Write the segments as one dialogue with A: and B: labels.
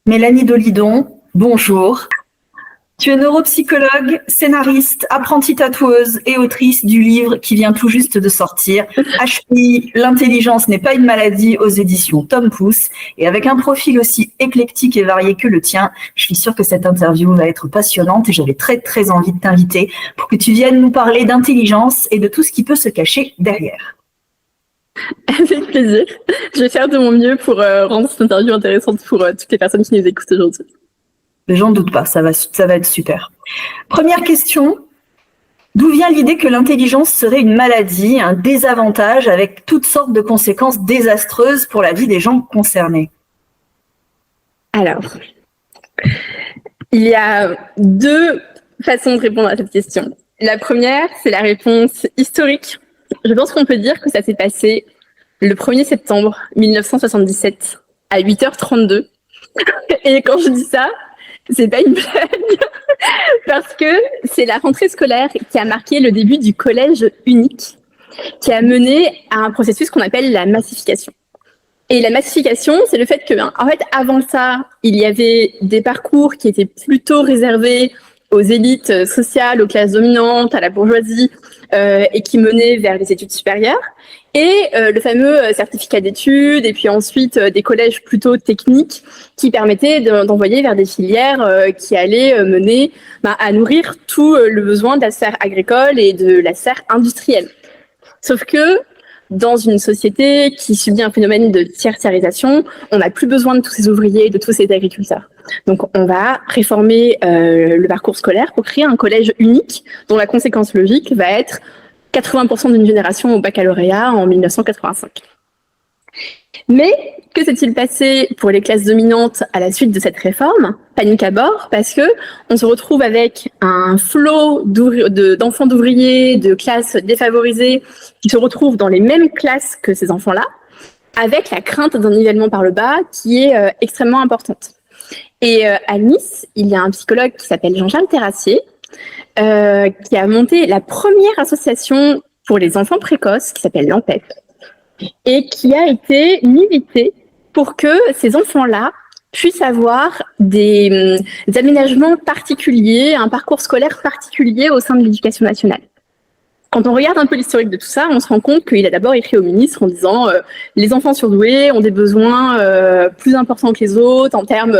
A: Mélanie Dolidon, bonjour. Tu es neuropsychologue, scénariste, apprentie tatoueuse et autrice du livre qui vient tout juste de sortir, HPI, l'intelligence n'est pas une maladie, aux éditions Tom Pouce. Et avec un profil aussi éclectique et varié que le tien, je suis sûre que cette interview va être passionnante et j'avais très très envie de t'inviter pour que tu viennes nous parler d'intelligence et de tout ce qui peut se cacher derrière.
B: Avec plaisir. Je vais faire de mon mieux pour rendre cette interview intéressante pour toutes les personnes qui nous écoutent aujourd'hui.
A: J'en doute pas, ça va être super. Première question, d'où vient l'idée que l'intelligence serait une maladie, un désavantage avec toutes sortes de conséquences désastreuses pour la vie des gens concernés?
B: Alors, il y a deux façons de répondre à cette question. La première, c'est la réponse historique. Je pense qu'on peut dire que ça s'est passé le 1er septembre 1977 à 8h32. Et quand je dis ça, c'est pas une blague, parce que c'est la rentrée scolaire qui a marqué le début du collège unique, qui a mené à un processus qu'on appelle la massification. Et la massification, c'est le fait que, en fait, avant ça, il y avait des parcours qui étaient plutôt réservés aux élites sociales, aux classes dominantes, à la bourgeoisie, et qui menaient vers les études supérieures. Et le fameux certificat d'études, et puis ensuite des collèges plutôt techniques qui permettaient d'envoyer vers des filières qui allaient mener à nourrir tout le besoin de la sphère agricole et de la sphère industrielle. Sauf que dans une société qui subit un phénomène de tertiarisation, on n'a plus besoin de tous ces ouvriers, de tous ces agriculteurs. Donc on va réformer le parcours scolaire pour créer un collège unique dont la conséquence logique va être 80% d'une génération au baccalauréat en 1985. Mais que s'est-il passé pour les classes dominantes à la suite de cette réforme? Panique à bord, parce que on se retrouve avec un flot d'enfants d'ouvriers, de classes défavorisées, qui se retrouvent dans les mêmes classes que ces enfants-là, avec la crainte d'un nivellement par le bas qui est extrêmement importante. Et à Nice, il y a un psychologue qui s'appelle Jean-Charles Terrassier, qui a monté la première association pour les enfants précoces, qui s'appelle l'AMPEP, et qui a été militée pour que ces enfants-là puissent avoir des aménagements particuliers, un parcours scolaire particulier au sein de l'éducation nationale. Quand on regarde un peu l'historique de tout ça, on se rend compte qu'il a d'abord écrit au ministre en disant les enfants surdoués ont des besoins plus importants que les autres en termes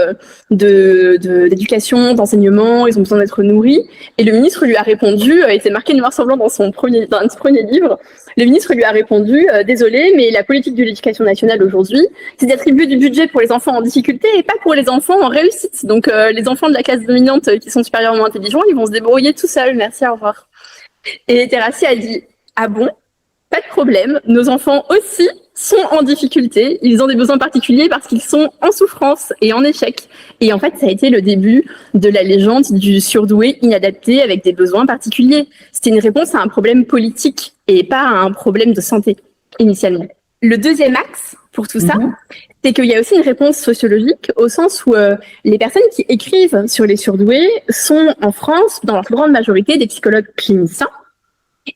B: d'éducation, d'enseignement, ils ont besoin d'être nourris. Et le ministre lui a répondu, et c'est marqué noir sur blanc dans ce premier livre, le ministre lui a répondu désolé, mais la politique de l'éducation nationale aujourd'hui, c'est d'attribuer du budget pour les enfants en difficulté et pas pour les enfants en réussite. Donc les enfants de la classe dominante qui sont supérieurement intelligents, ils vont se débrouiller tout seuls. Merci, au revoir. Et Terrassier a dit « Ah bon, pas de problème, nos enfants aussi sont en difficulté, ils ont des besoins particuliers parce qu'ils sont en souffrance et en échec. » Et en fait, ça a été le début de la légende du surdoué inadapté avec des besoins particuliers. C'était une réponse à un problème politique et pas à un problème de santé, initialement. Le deuxième axe pour tout ça, c'est qu'il y a aussi une réponse sociologique au sens où les personnes qui écrivent sur les surdoués sont en France, dans leur plus grande majorité, des psychologues cliniciens.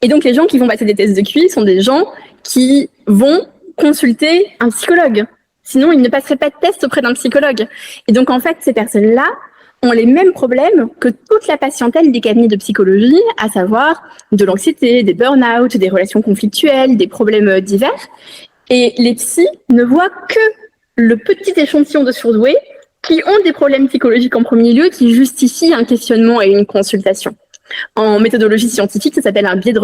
B: Et donc les gens qui vont passer des tests de QI sont des gens qui vont consulter un psychologue. Sinon, ils ne passeraient pas de test auprès d'un psychologue. Et donc en fait, ces personnes-là ont les mêmes problèmes que toute la patientèle des cabinets de psychologie, à savoir de l'anxiété, des burn-out, des relations conflictuelles, des problèmes divers. Et les psys ne voient que le petit échantillon de surdoués qui ont des problèmes psychologiques en premier lieu, qui justifient un questionnement et une consultation. En méthodologie scientifique, ça s'appelle un biais de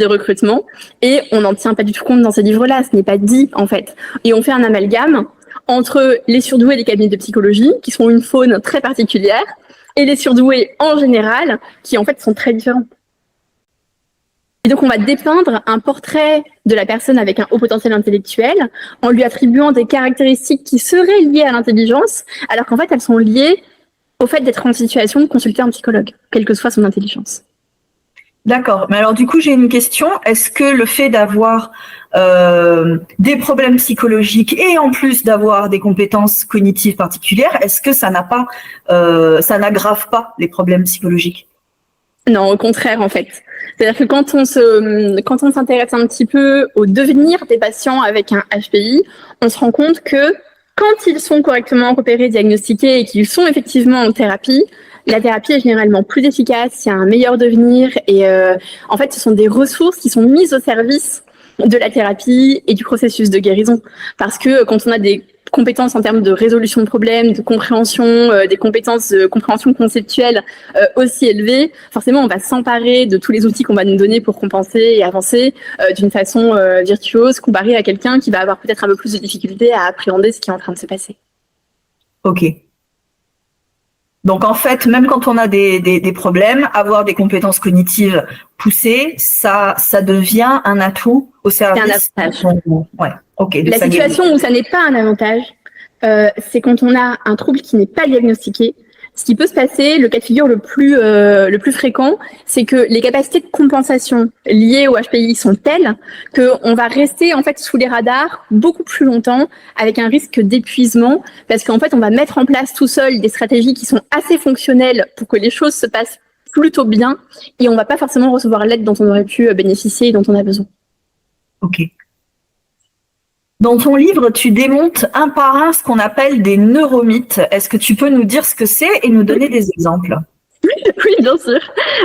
B: recrutement, et on n'en tient pas du tout compte dans ces livres-là, ce n'est pas dit en fait. Et on fait un amalgame entre les surdoués des cabinets de psychologie, qui sont une faune très particulière, et les surdoués en général, qui en fait sont très différents. Et donc, on va dépeindre un portrait de la personne avec un haut potentiel intellectuel en lui attribuant des caractéristiques qui seraient liées à l'intelligence, alors qu'en fait, elles sont liées au fait d'être en situation de consulter un psychologue, quelle que soit son intelligence.
A: D'accord. Mais alors, du coup, j'ai une question. Est-ce que le fait d'avoir des problèmes psychologiques et en plus d'avoir des compétences cognitives particulières, est-ce que ça n'aggrave pas les problèmes psychologiques?
B: Non, au contraire, en fait. C'est-à-dire que quand on s'intéresse un petit peu au devenir des patients avec un HPI, on se rend compte que Quand ils sont correctement repérés, diagnostiqués et qu'ils sont effectivement en thérapie, la thérapie est généralement plus efficace, il y a un meilleur devenir et en fait, ce sont des ressources qui sont mises au service de la thérapie et du processus de guérison. Parce que quand on a des compétences en termes de résolution de problèmes, de compréhension, des compétences de compréhension conceptuelle aussi élevées, forcément, on va s'emparer de tous les outils qu'on va nous donner pour compenser et avancer d'une façon virtuose, comparé à quelqu'un qui va avoir peut-être un peu plus de difficulté à appréhender ce qui est en train de se passer.
A: Ok. Donc en fait, même quand on a des problèmes, avoir des compétences cognitives poussées, ça devient un atout au service.
B: C'est un avantage.
A: Ouais. Ok.
B: La situation où ça n'est pas un avantage, c'est quand on a un trouble qui n'est pas diagnostiqué. Ce qui peut se passer, le cas de figure le plus fréquent, c'est que les capacités de compensation liées au HPI sont telles qu'on va rester en fait sous les radars beaucoup plus longtemps avec un risque d'épuisement parce qu'en fait on va mettre en place tout seul des stratégies qui sont assez fonctionnelles pour que les choses se passent plutôt bien et on va pas forcément recevoir l'aide dont on aurait pu bénéficier et dont on a besoin.
A: Ok. Dans ton livre, tu démontes un par un ce qu'on appelle des neuromythes. Est-ce que tu peux nous dire ce que c'est et nous donner des exemples?
B: Oui, bien sûr.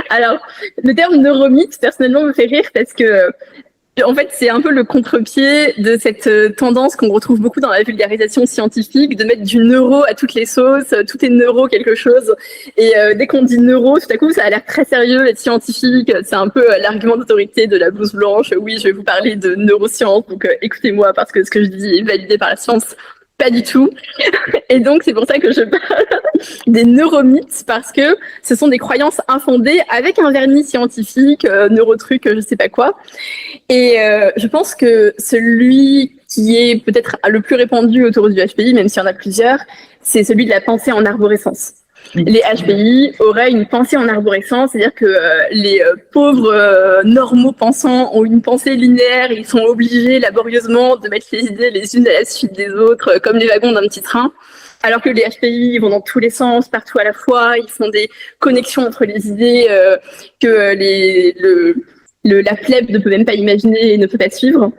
B: Alors, le terme neuromythe, personnellement, me fait rire parce que, en fait, c'est un peu le contre-pied de cette tendance qu'on retrouve beaucoup dans la vulgarisation scientifique, de mettre du neuro à toutes les sauces, tout est neuro quelque chose. Et dès qu'on dit neuro, tout à coup, ça a l'air très sérieux et scientifique. C'est un peu l'argument d'autorité de la blouse blanche. Oui, je vais vous parler de neurosciences, donc écoutez-moi parce que ce que je dis est validé par la science. Pas du tout. Et donc, c'est pour ça que je parle des neuromythes, parce que ce sont des croyances infondées avec un vernis scientifique, neurotruc, je sais pas quoi. Et je pense que celui qui est peut-être le plus répandu autour du HPI, même s'il y en a plusieurs, c'est celui de la pensée en arborescence. Les HPI auraient une pensée en arborescence, c'est-à-dire que les pauvres normaux pensants ont une pensée linéaire, ils sont obligés laborieusement de mettre les idées les unes à la suite des autres, comme les wagons d'un petit train. Alors que les HPI vont dans tous les sens, partout à la fois, ils font des connexions entre les idées que la plèbe ne peut même pas imaginer et ne peut pas suivre.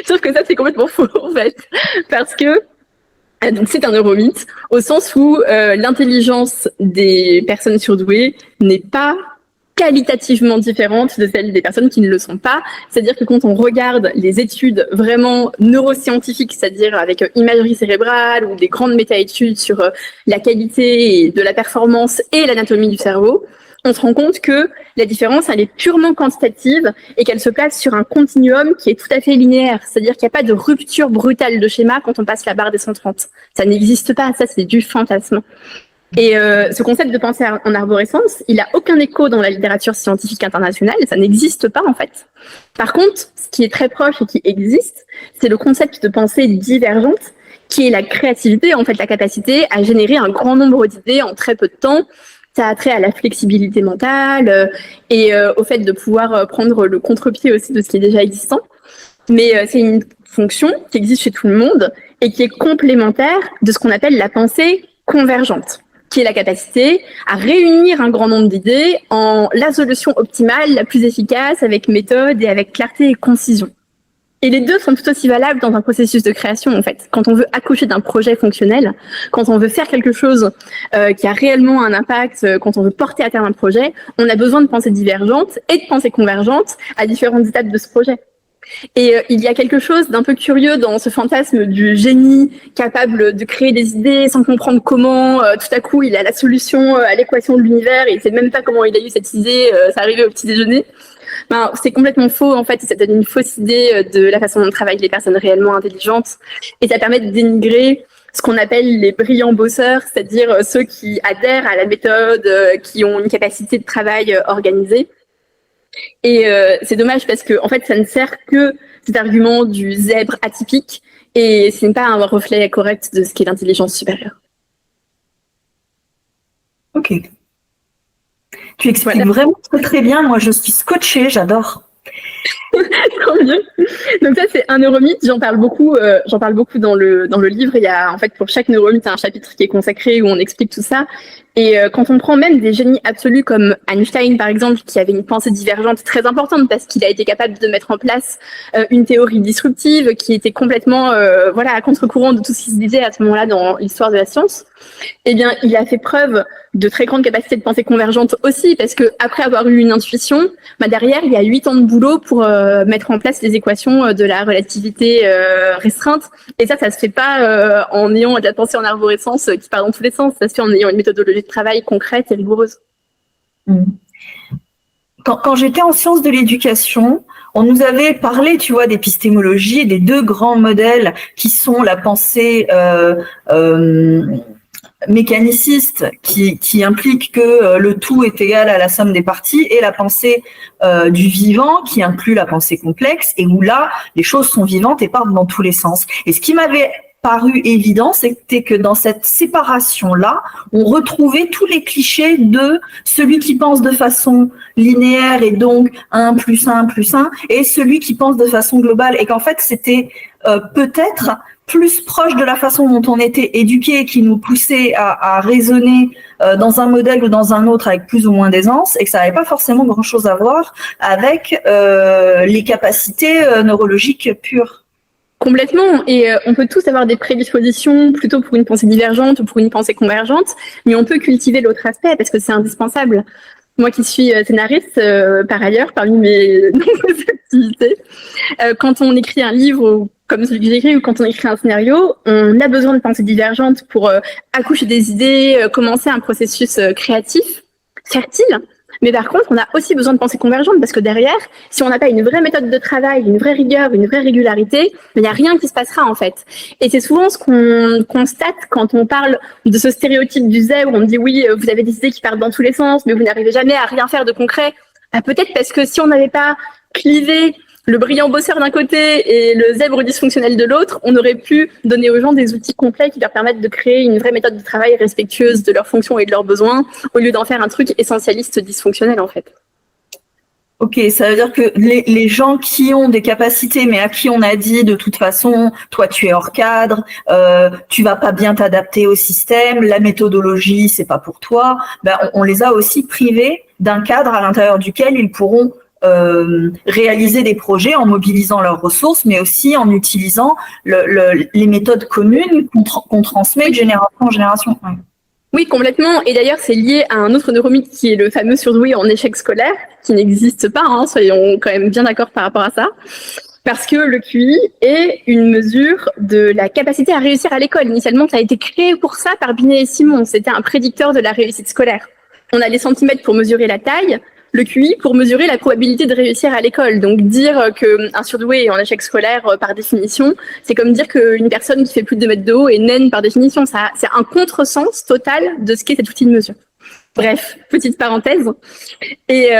B: Sauf que ça, c'est complètement faux, en fait. Parce que donc c'est un neuromythe, au sens où l'intelligence des personnes surdouées n'est pas qualitativement différente de celle des personnes qui ne le sont pas. C'est-à-dire que quand on regarde les études vraiment neuroscientifiques, c'est-à-dire avec imagerie cérébrale ou des grandes méta-études sur la qualité de la performance et l'anatomie du cerveau, on se rend compte que la différence, elle est purement quantitative et qu'elle se place sur un continuum qui est tout à fait linéaire. C'est-à-dire qu'il n'y a pas de rupture brutale de schéma quand on passe la barre des 130. Ça n'existe pas, ça c'est du fantasme. Et ce concept de pensée en arborescence, il n'a aucun écho dans la littérature scientifique internationale, ça n'existe pas en fait. Par contre, ce qui est très proche et qui existe, c'est le concept de pensée divergente, qui est la créativité, en fait la capacité à générer un grand nombre d'idées en très peu de temps. Ça a trait à la flexibilité mentale et au fait de pouvoir prendre le contre-pied aussi de ce qui est déjà existant. Mais c'est une fonction qui existe chez tout le monde et qui est complémentaire de ce qu'on appelle la pensée convergente, qui est la capacité à réunir un grand nombre d'idées en la solution optimale, la plus efficace, avec méthode et avec clarté et concision. Et les deux sont tout aussi valables dans un processus de création, en fait. Quand on veut accoucher d'un projet fonctionnel, quand on veut faire quelque chose qui a réellement un impact, quand on veut porter à terme un projet, on a besoin de pensée divergente et de pensée convergente à différentes étapes de ce projet. Et il y a quelque chose d'un peu curieux dans ce fantasme du génie capable de créer des idées sans comprendre comment, tout à coup, il a la solution à l'équation de l'univers et il sait même pas comment il a eu cette idée, ça arrivait au petit déjeuner. Ben, c'est complètement faux, en fait, et ça donne une fausse idée de la façon dont travaillent les personnes réellement intelligentes. Et ça permet de dénigrer ce qu'on appelle les brillants bosseurs, c'est-à-dire ceux qui adhèrent à la méthode, qui ont une capacité de travail organisée. Et c'est dommage parce que, en fait, ça ne sert que cet argument du zèbre atypique et ce n'est pas un reflet correct de ce qu'est l'intelligence supérieure.
A: Ok. Tu expliques vraiment très très bien. Moi, je suis scotchée, j'adore.
B: Tant mieux. Donc ça, c'est un neuromythe. J'en parle beaucoup dans le livre. Il y a, en fait, pour chaque neuromythe, un chapitre qui est consacré où on explique tout ça. Et quand on prend même des génies absolus comme Einstein, par exemple, qui avait une pensée divergente très importante parce qu'il a été capable de mettre en place une théorie disruptive qui était complètement, à contre-courant de tout ce qui se disait à ce moment-là dans l'histoire de la science. Eh bien, il a fait preuve de très grande capacité de pensée convergente aussi, parce que après avoir eu une intuition, derrière, il y a 8 ans de boulot pour mettre en place les équations de la relativité restreinte. Et ça se fait pas en ayant de la pensée en arborescence qui part dans tous les sens. Ça se fait en ayant une méthodologie de travail concrète et rigoureuse.
A: Quand j'étais en sciences de l'éducation, on nous avait parlé, tu vois, d'épistémologie et des 2 grands modèles qui sont la pensée mécaniciste qui implique que le tout est égal à la somme des parties, et la pensée du vivant qui inclut la pensée complexe, et où là, les choses sont vivantes et partent dans tous les sens. Et ce qui m'avait paru évident, c'était que dans cette séparation-là, on retrouvait tous les clichés de celui qui pense de façon linéaire et donc 1 plus 1 plus 1, et celui qui pense de façon globale, et qu'en fait, c'était peut-être plus proche de la façon dont on était éduqué, qui nous poussait à raisonner dans un modèle ou dans un autre avec plus ou moins d'aisance, et que ça n'avait pas forcément grand-chose à voir avec les capacités neurologiques pures.
B: Complètement. Et on peut tous avoir des prédispositions plutôt pour une pensée divergente ou pour une pensée convergente, mais on peut cultiver l'autre aspect parce que c'est indispensable. Moi qui suis scénariste, par ailleurs, parmi mes nombreuses activités, quand on écrit un livre comme celui que j'écris ou quand on écrit un scénario, on a besoin de pensée divergente pour accoucher des idées, commencer un processus créatif, fertile. Mais par contre, on a aussi besoin de pensée convergente parce que derrière, si on n'a pas une vraie méthode de travail, une vraie rigueur, une vraie régularité, il n'y a rien qui se passera en fait. Et c'est souvent ce qu'on constate quand on parle de ce stéréotype du zèbre où on dit oui, vous avez des idées qui partent dans tous les sens, mais vous n'arrivez jamais à rien faire de concret. Peut-être parce que si on n'avait pas clivé le brillant bosseur d'un côté et le zèbre dysfonctionnel de l'autre, on aurait pu donner aux gens des outils complets qui leur permettent de créer une vraie méthode de travail respectueuse de leurs fonctions et de leurs besoins, au lieu d'en faire un truc essentialiste dysfonctionnel en fait.
A: Ok, ça veut dire que les gens qui ont des capacités, mais à qui on a dit de toute façon, toi tu es hors cadre, tu vas pas bien t'adapter au système, la méthodologie c'est pas pour toi, on les a aussi privés d'un cadre à l'intérieur duquel ils pourront réaliser des projets en mobilisant leurs ressources, mais aussi en utilisant les méthodes communes qu'on transmet de génération en génération.
B: Oui, complètement. Et d'ailleurs, c'est lié à un autre neuromythe qui est le fameux surdoué en échec scolaire, qui n'existe pas, soyons quand même bien d'accord par rapport à ça. Parce que le QI est une mesure de la capacité à réussir à l'école. Initialement, ça a été créé pour ça par Binet et Simon. C'était un prédicteur de la réussite scolaire. On a les centimètres pour mesurer la taille, le QI pour mesurer la probabilité de réussir à l'école. Donc dire qu'un surdoué est en échec scolaire par définition, c'est comme dire qu'une personne qui fait plus de 2 mètres de haut est naine par définition. Ça, c'est un contresens total de ce qu'est cet outil de mesure. Bref, petite parenthèse. Et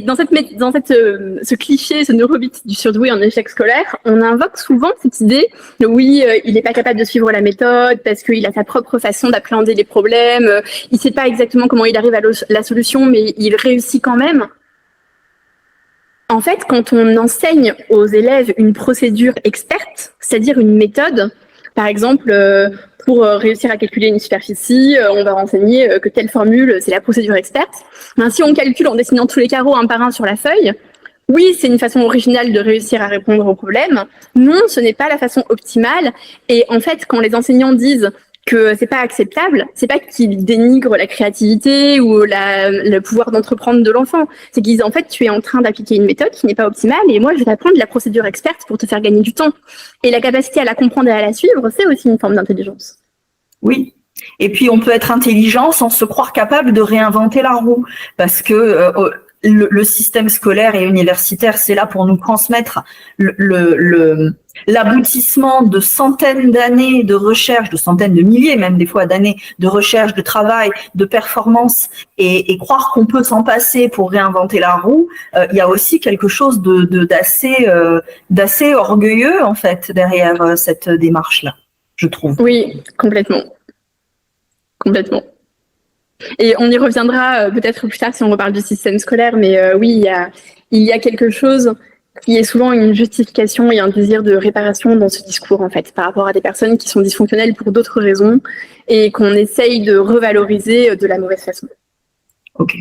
B: dans ce cliché, ce neuromythe du surdoué en échec scolaire, on invoque souvent cette idée de oui, il n'est pas capable de suivre la méthode parce qu'il a sa propre façon d'appréhender les problèmes, il sait pas exactement comment il arrive à la solution, mais il réussit quand même. En fait, quand on enseigne aux élèves une procédure experte, c'est-à-dire une méthode, par exemple, pour réussir à calculer une superficie, on va renseigner que telle formule, c'est la procédure experte. Si on calcule en dessinant tous les carreaux un par un sur la feuille, oui, c'est une façon originale de réussir à répondre au problème. Non, ce n'est pas la façon optimale. Et en fait, quand les enseignants disent que c'est pas acceptable, c'est pas qu'ils dénigrent la créativité ou le pouvoir d'entreprendre de l'enfant. C'est qu'ils disent, en fait, tu es en train d'appliquer une méthode qui n'est pas optimale et moi, je vais t'apprendre la procédure experte pour te faire gagner du temps. Et la capacité à la comprendre et à la suivre, c'est aussi une forme d'intelligence.
A: Oui. Et puis, on peut être intelligent sans se croire capable de réinventer la roue. Parce que le système scolaire et universitaire, c'est là pour nous transmettre l'aboutissement de centaines d'années de recherche, de centaines de milliers même des fois d'années de recherche, de travail, de performance, et croire qu'on peut s'en passer pour réinventer la roue, il y a aussi quelque chose d'assez orgueilleux en fait derrière cette démarche-là, je trouve.
B: Oui, complètement. Complètement. Et on y reviendra peut-être plus tard si on reparle du système scolaire, mais oui, il y a quelque chose il y a souvent une justification et un désir de réparation dans ce discours, en fait, par rapport à des personnes qui sont dysfonctionnelles pour d'autres raisons et qu'on essaye de revaloriser de la mauvaise façon.
A: Ok.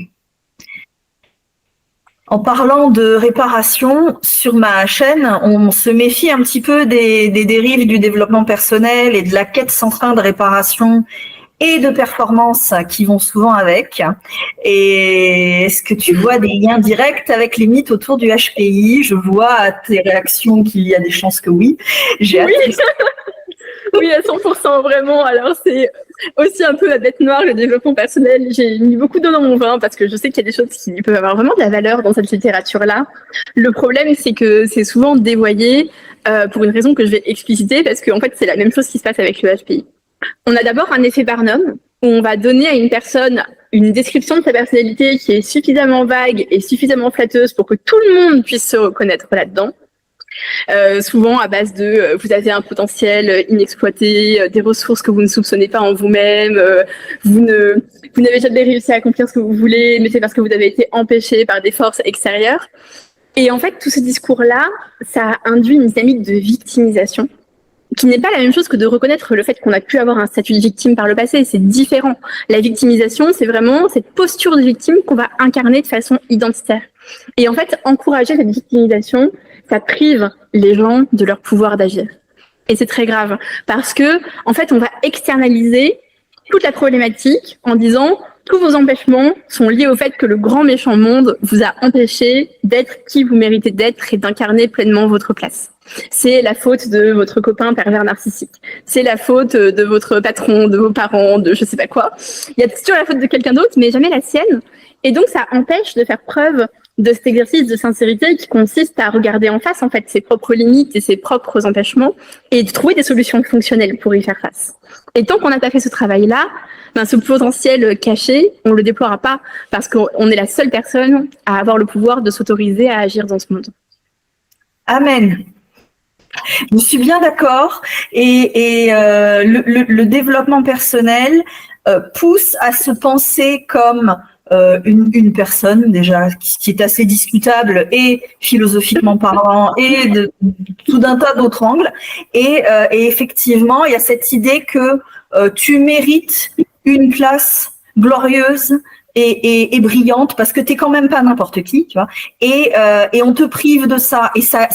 A: En parlant de réparation, sur ma chaîne, on se méfie un petit peu des dérives du développement personnel et de la quête sans fin de réparation et de performance qui vont souvent avec. Et est-ce que tu vois des liens directs avec les mythes autour du HPI? Je vois à tes réactions qu'il y a des chances que oui.
B: Oui, oui, à 100%, vraiment. Alors, c'est aussi un peu la bête noire, le développement personnel. J'ai mis beaucoup d'eau dans mon vin parce que je sais qu'il y a des choses qui peuvent avoir vraiment de la valeur dans cette littérature-là. Le problème, c'est que c'est souvent dévoyé pour une raison que je vais expliciter parce qu'en fait, c'est la même chose qui se passe avec le HPI. On a d'abord un effet Barnum où on va donner à une personne une description de sa personnalité qui est suffisamment vague et suffisamment flatteuse pour que tout le monde puisse se reconnaître là-dedans. Souvent à base de vous avez un potentiel inexploité, des ressources que vous ne soupçonnez pas en vous-même, vous n'avez jamais réussi à accomplir ce que vous voulez, mais c'est parce que vous avez été empêché par des forces extérieures. Et en fait, tout ce discours-là, ça induit une dynamique de victimisation qui n'est pas la même chose que de reconnaître le fait qu'on a pu avoir un statut de victime par le passé. C'est différent. La victimisation, c'est vraiment cette posture de victime qu'on va incarner de façon identitaire. Et en fait, encourager cette victimisation, ça prive les gens de leur pouvoir d'agir. Et c'est très grave parce que, en fait, on va externaliser toute la problématique en disant tous vos empêchements sont liés au fait que le grand méchant monde vous a empêché d'être qui vous méritez d'être et d'incarner pleinement votre place. C'est la faute de votre copain pervers narcissique. C'est la faute de votre patron, de vos parents, de je sais pas quoi. Il y a toujours la faute de quelqu'un d'autre, mais jamais la sienne. Et donc, ça empêche de faire preuve de cet exercice de sincérité qui consiste à regarder en face, en fait, ses propres limites et ses propres empêchements et de trouver des solutions fonctionnelles pour y faire face. Et tant qu'on n'a pas fait ce travail-là, ce potentiel caché, on le déploiera pas parce qu'on est la seule personne à avoir le pouvoir de s'autoriser à agir dans ce monde.
A: Amen. Je suis bien d'accord. Et le développement personnel pousse à se penser comme une personne déjà qui est assez discutable et philosophiquement parlant et de tout d'un tas d'autres angles. Et effectivement, il y a cette idée que tu mérites une place glorieuse et brillante parce que t'es quand même pas n'importe qui, tu vois. Et on te prive de ça. Et ça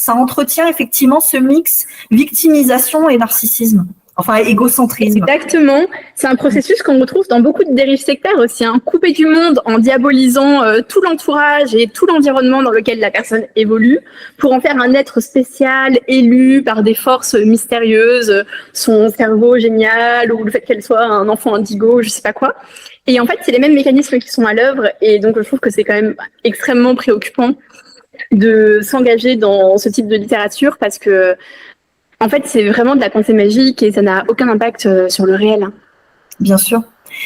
A: entretient effectivement ce mix victimisation et narcissisme. Enfin, égocentrisme.
B: Exactement. C'est un processus qu'on retrouve dans beaucoup de dérives sectaires aussi. Couper du monde en diabolisant tout l'entourage et tout l'environnement dans lequel la personne évolue pour en faire un être spécial, élu par des forces mystérieuses, son cerveau génial ou le fait qu'elle soit un enfant indigo, je sais pas quoi. Et en fait, c'est les mêmes mécanismes qui sont à l'œuvre. Et donc, je trouve que c'est quand même extrêmement préoccupant de s'engager dans ce type de littérature parce que en fait, c'est vraiment de la pensée magique et ça n'a aucun impact sur le réel.
A: Bien sûr.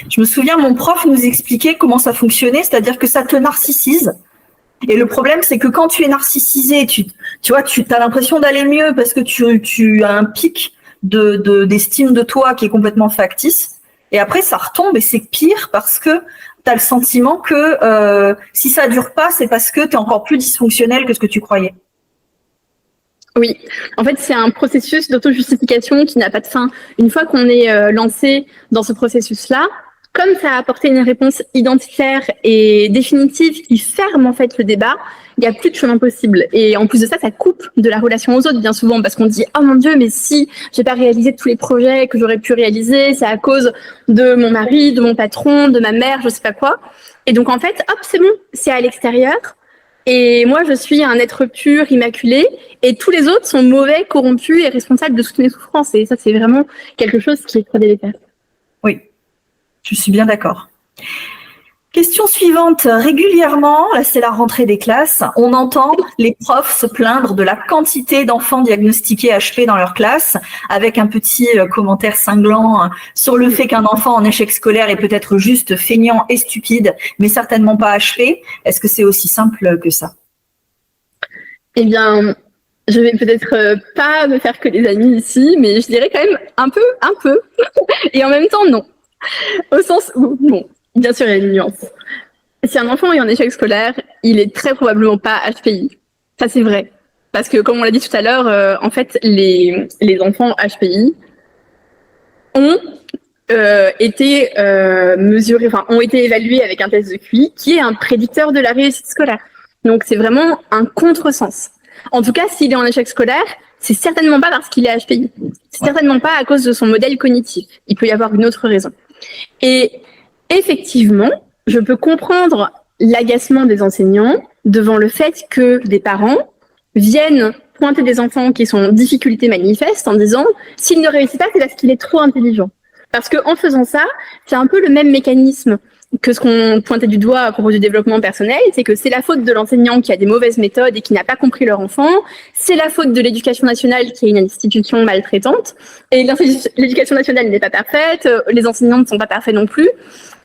A: Je me souviens, mon prof nous expliquait comment ça fonctionnait, c'est-à-dire que ça te narcissise. Et le problème, c'est que quand tu es narcissisé, tu vois, tu as l'impression d'aller mieux parce que tu as un pic d'estime de toi qui est complètement factice. Et après, ça retombe et c'est pire parce que tu as le sentiment que si ça dure pas, c'est parce que tu es encore plus dysfonctionnel que ce que tu croyais.
B: Oui, en fait, c'est un processus d'auto-justification qui n'a pas de fin. Une fois qu'on est lancé dans ce processus-là, comme ça a apporté une réponse identitaire et définitive qui ferme en fait le débat, il n'y a plus de chemin possible. Et en plus de ça, ça coupe de la relation aux autres bien souvent parce qu'on dit « Oh mon Dieu, mais si j'ai pas réalisé tous les projets que j'aurais pu réaliser, c'est à cause de mon mari, de mon patron, de ma mère, je sais pas quoi. » Et donc en fait, hop, c'est bon, c'est à l'extérieur. Et moi, je suis un être pur, immaculé, et tous les autres sont mauvais, corrompus et responsables de toutes mes souffrances. Et ça, c'est vraiment quelque chose qui est très délétère.
A: Oui, je suis bien d'accord. Question suivante. Régulièrement, là c'est la rentrée des classes, on entend les profs se plaindre de la quantité d'enfants diagnostiqués HP dans leur classe, avec un petit commentaire cinglant sur le fait qu'un enfant en échec scolaire est peut-être juste feignant et stupide, mais certainement pas HP. Est-ce que c'est aussi simple que ça?
B: Eh bien, je vais peut-être pas me faire que les amis ici, mais je dirais quand même un peu, et en même temps non. Au sens où, bon, bien sûr, il y a une nuance. Si un enfant est en échec scolaire, il est très probablement pas HPI. Ça, c'est vrai. Parce que, comme on l'a dit tout à l'heure, en fait, les enfants HPI ont été mesurés, enfin, ont été évalués avec un test de QI qui est un prédicteur de la réussite scolaire. Donc, c'est vraiment un contresens. En tout cas, s'il est en échec scolaire, c'est certainement pas parce qu'il est HPI. C'est certainement pas à cause de son modèle cognitif. Il peut y avoir une autre raison. Et effectivement, je peux comprendre l'agacement des enseignants devant le fait que des parents viennent pointer des enfants qui sont en difficulté manifeste en disant « s'il ne réussit pas, c'est parce qu'il est trop intelligent ». Parce qu'en faisant ça, c'est un peu le même mécanisme que ce qu'on pointait du doigt à propos du développement personnel, c'est que c'est la faute de l'enseignant qui a des mauvaises méthodes et qui n'a pas compris leur enfant, c'est la faute de l'éducation nationale qui est une institution maltraitante, et l'éducation nationale n'est pas parfaite, les enseignants ne sont pas parfaits non plus,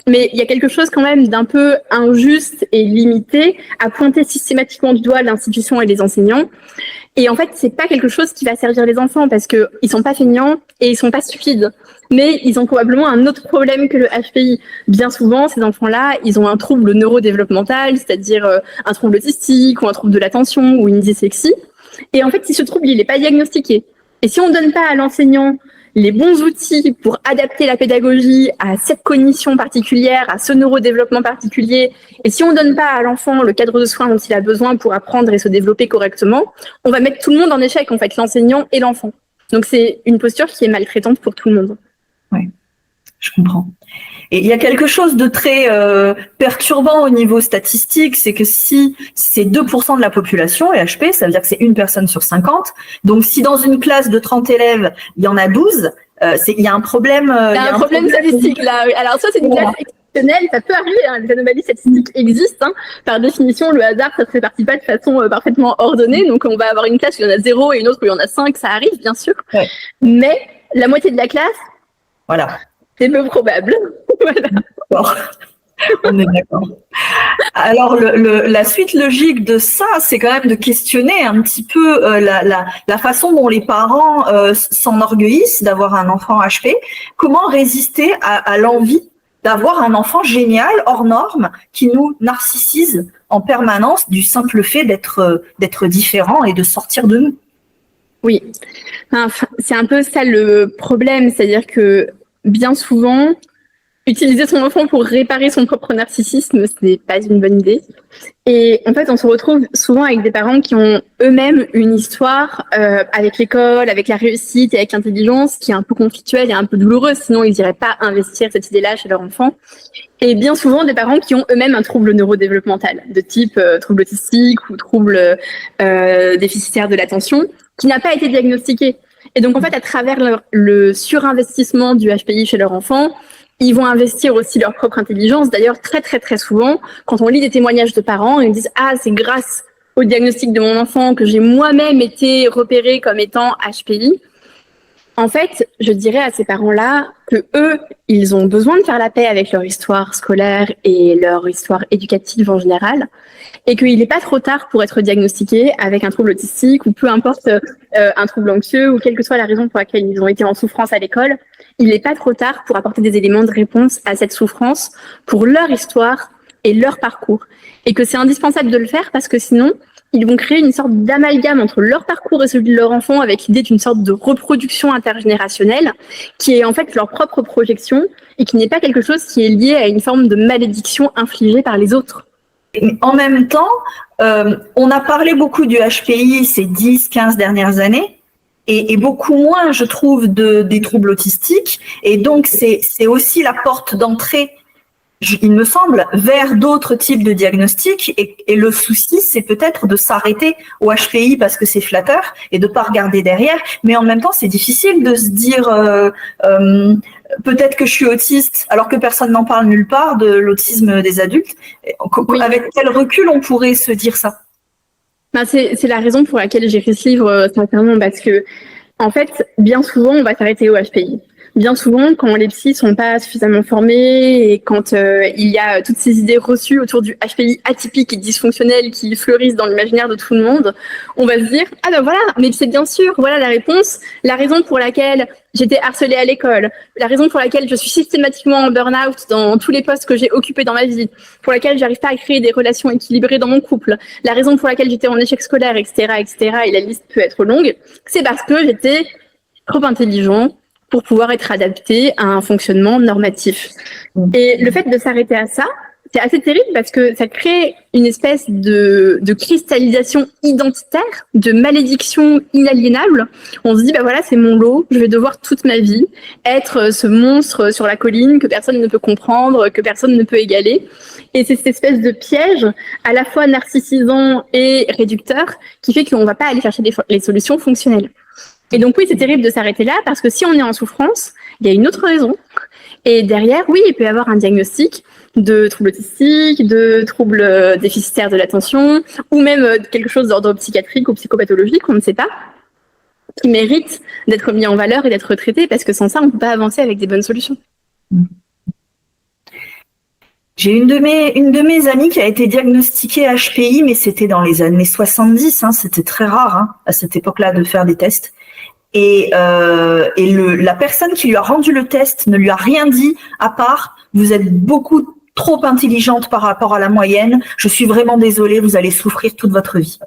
B: mais il y a quelque chose quand même d'un peu injuste et limité à pointer systématiquement du doigt l'institution et les enseignants. Et en fait, c'est pas quelque chose qui va servir les enfants parce que ils sont pas feignants et ils sont pas stupides. Mais ils ont probablement un autre problème que le HPI. Bien souvent, ces enfants-là, ils ont un trouble neurodéveloppemental, c'est-à-dire un trouble autistique ou un trouble de l'attention ou une dyslexie. Et en fait, si ce trouble, il n'est pas diagnostiqué. Et si on ne donne pas à l'enseignant les bons outils pour adapter la pédagogie à cette cognition particulière, à ce neurodéveloppement particulier, et si on ne donne pas à l'enfant le cadre de soins dont il a besoin pour apprendre et se développer correctement, on va mettre tout le monde en échec, en fait, l'enseignant et l'enfant. Donc c'est une posture qui est maltraitante pour tout le monde.
A: Oui, je comprends. Et il y a quelque chose de très perturbant au niveau statistique, c'est que si c'est 2% de la population est HP, ça veut dire que c'est une personne sur 50. Donc si dans une classe de 30 élèves, il y en a 12, il y a un problème.
B: Il y a un problème statistique là. Alors ça, c'est une classe exceptionnelle, ça peut arriver, hein, les anomalies statistiques existent. Hein. Par définition, le hasard, ça ne se répartit pas de façon parfaitement ordonnée. Donc on va avoir une classe où il y en a 0 et une autre où il y en a 5, ça arrive bien sûr. Ouais. Mais la moitié de la classe,
A: voilà.
B: C'est peu probable.
A: Voilà. D'accord. On est d'accord. Alors, la suite logique de ça, c'est quand même de questionner un petit peu la façon dont les parents s'enorgueillissent d'avoir un enfant HP. Comment résister à l'envie d'avoir un enfant génial, hors norme, qui nous narcissise en permanence du simple fait d'être différent et de sortir de nous?
B: Oui, enfin, c'est un peu ça le problème, c'est-à-dire que bien souvent, utiliser son enfant pour réparer son propre narcissisme, ce n'est pas une bonne idée. Et en fait, on se retrouve souvent avec des parents qui ont eux-mêmes une histoire avec l'école, avec la réussite et avec l'intelligence qui est un peu conflictuelle et un peu douloureuse, sinon ils n'iraient pas investir cette idée-là chez leur enfant. Et bien souvent, des parents qui ont eux-mêmes un trouble neurodéveloppemental, de type trouble autistique ou trouble déficitaire de l'attention, qui n'a pas été diagnostiqué. Et donc, en fait, à travers le surinvestissement du HPI chez leur enfant, ils vont investir aussi leur propre intelligence. D'ailleurs, très, très, très souvent, quand on lit des témoignages de parents, ils disent « Ah, c'est grâce au diagnostic de mon enfant que j'ai moi-même été repérée comme étant HPI ». En fait, je dirais à ces parents-là que eux, ils ont besoin de faire la paix avec leur histoire scolaire et leur histoire éducative en général, et qu'il n'est pas trop tard pour être diagnostiqué avec un trouble autistique ou peu importe un trouble anxieux ou quelle que soit la raison pour laquelle ils ont été en souffrance à l'école. Il n'est pas trop tard pour apporter des éléments de réponse à cette souffrance pour leur histoire et leur parcours, et que c'est indispensable de le faire parce que sinon, ils vont créer une sorte d'amalgame entre leur parcours et celui de leur enfant avec l'idée d'une sorte de reproduction intergénérationnelle qui est en fait leur propre projection et qui n'est pas quelque chose qui est lié à une forme de malédiction infligée par les autres.
A: En même temps, on a parlé beaucoup du HPI ces 10-15 dernières années et beaucoup moins, je trouve, des troubles autistiques. Et donc, c'est aussi la porte d'entrée, il me semble, vers d'autres types de diagnostics. Et le souci, c'est peut-être de s'arrêter au HPI parce que c'est flatteur et de pas regarder derrière. Mais en même temps, c'est difficile de se dire peut-être que je suis autiste alors que personne n'en parle nulle part de l'autisme des adultes. Oui. Avec quel recul on pourrait se dire ça?
B: Ben c'est la raison pour laquelle j'ai écrit ce livre, sincèrement, parce que en fait, bien souvent, on va s'arrêter au HPI. bien souvent, quand les psys sont pas suffisamment formés et quand il y a toutes ces idées reçues autour du HPI atypique et dysfonctionnel qui fleurissent dans l'imaginaire de tout le monde, on va se dire ah ben voilà, mais c'est bien sûr, voilà la réponse, la raison pour laquelle j'étais harcelée à l'école, la raison pour laquelle je suis systématiquement en burn-out dans tous les postes que j'ai occupés dans ma vie, pour laquelle j'arrive pas à créer des relations équilibrées dans mon couple, la raison pour laquelle j'étais en échec scolaire, etc., etc., et la liste peut être longue, c'est parce que j'étais trop intelligent pour pouvoir être adapté à un fonctionnement normatif. Et le fait de s'arrêter à ça, c'est assez terrible parce que ça crée une espèce de cristallisation identitaire, de malédiction inaliénable. On se dit, bah voilà, c'est mon lot, je vais devoir toute ma vie être ce monstre sur la colline que personne ne peut comprendre, que personne ne peut égaler. Et c'est cette espèce de piège à la fois narcissisant et réducteur qui fait qu'on ne va pas aller chercher les solutions fonctionnelles. Et donc oui, c'est terrible de s'arrêter là parce que si on est en souffrance, il y a une autre raison. Et derrière, oui, il peut y avoir un diagnostic de troubles autistiques, de troubles déficitaires de l'attention, ou même quelque chose d'ordre psychiatrique ou psychopathologique, on ne sait pas, qui mérite d'être mis en valeur et d'être traité parce que sans ça, on ne peut pas avancer avec des bonnes solutions.
A: J'ai une de mes amies qui a été diagnostiquée HPI, mais c'était dans les années 70, c'était très rare à cette époque-là de faire des tests. Et la personne qui lui a rendu le test ne lui a rien dit à part vous êtes beaucoup trop intelligente par rapport à la moyenne, je suis vraiment désolée, vous allez souffrir toute votre vie.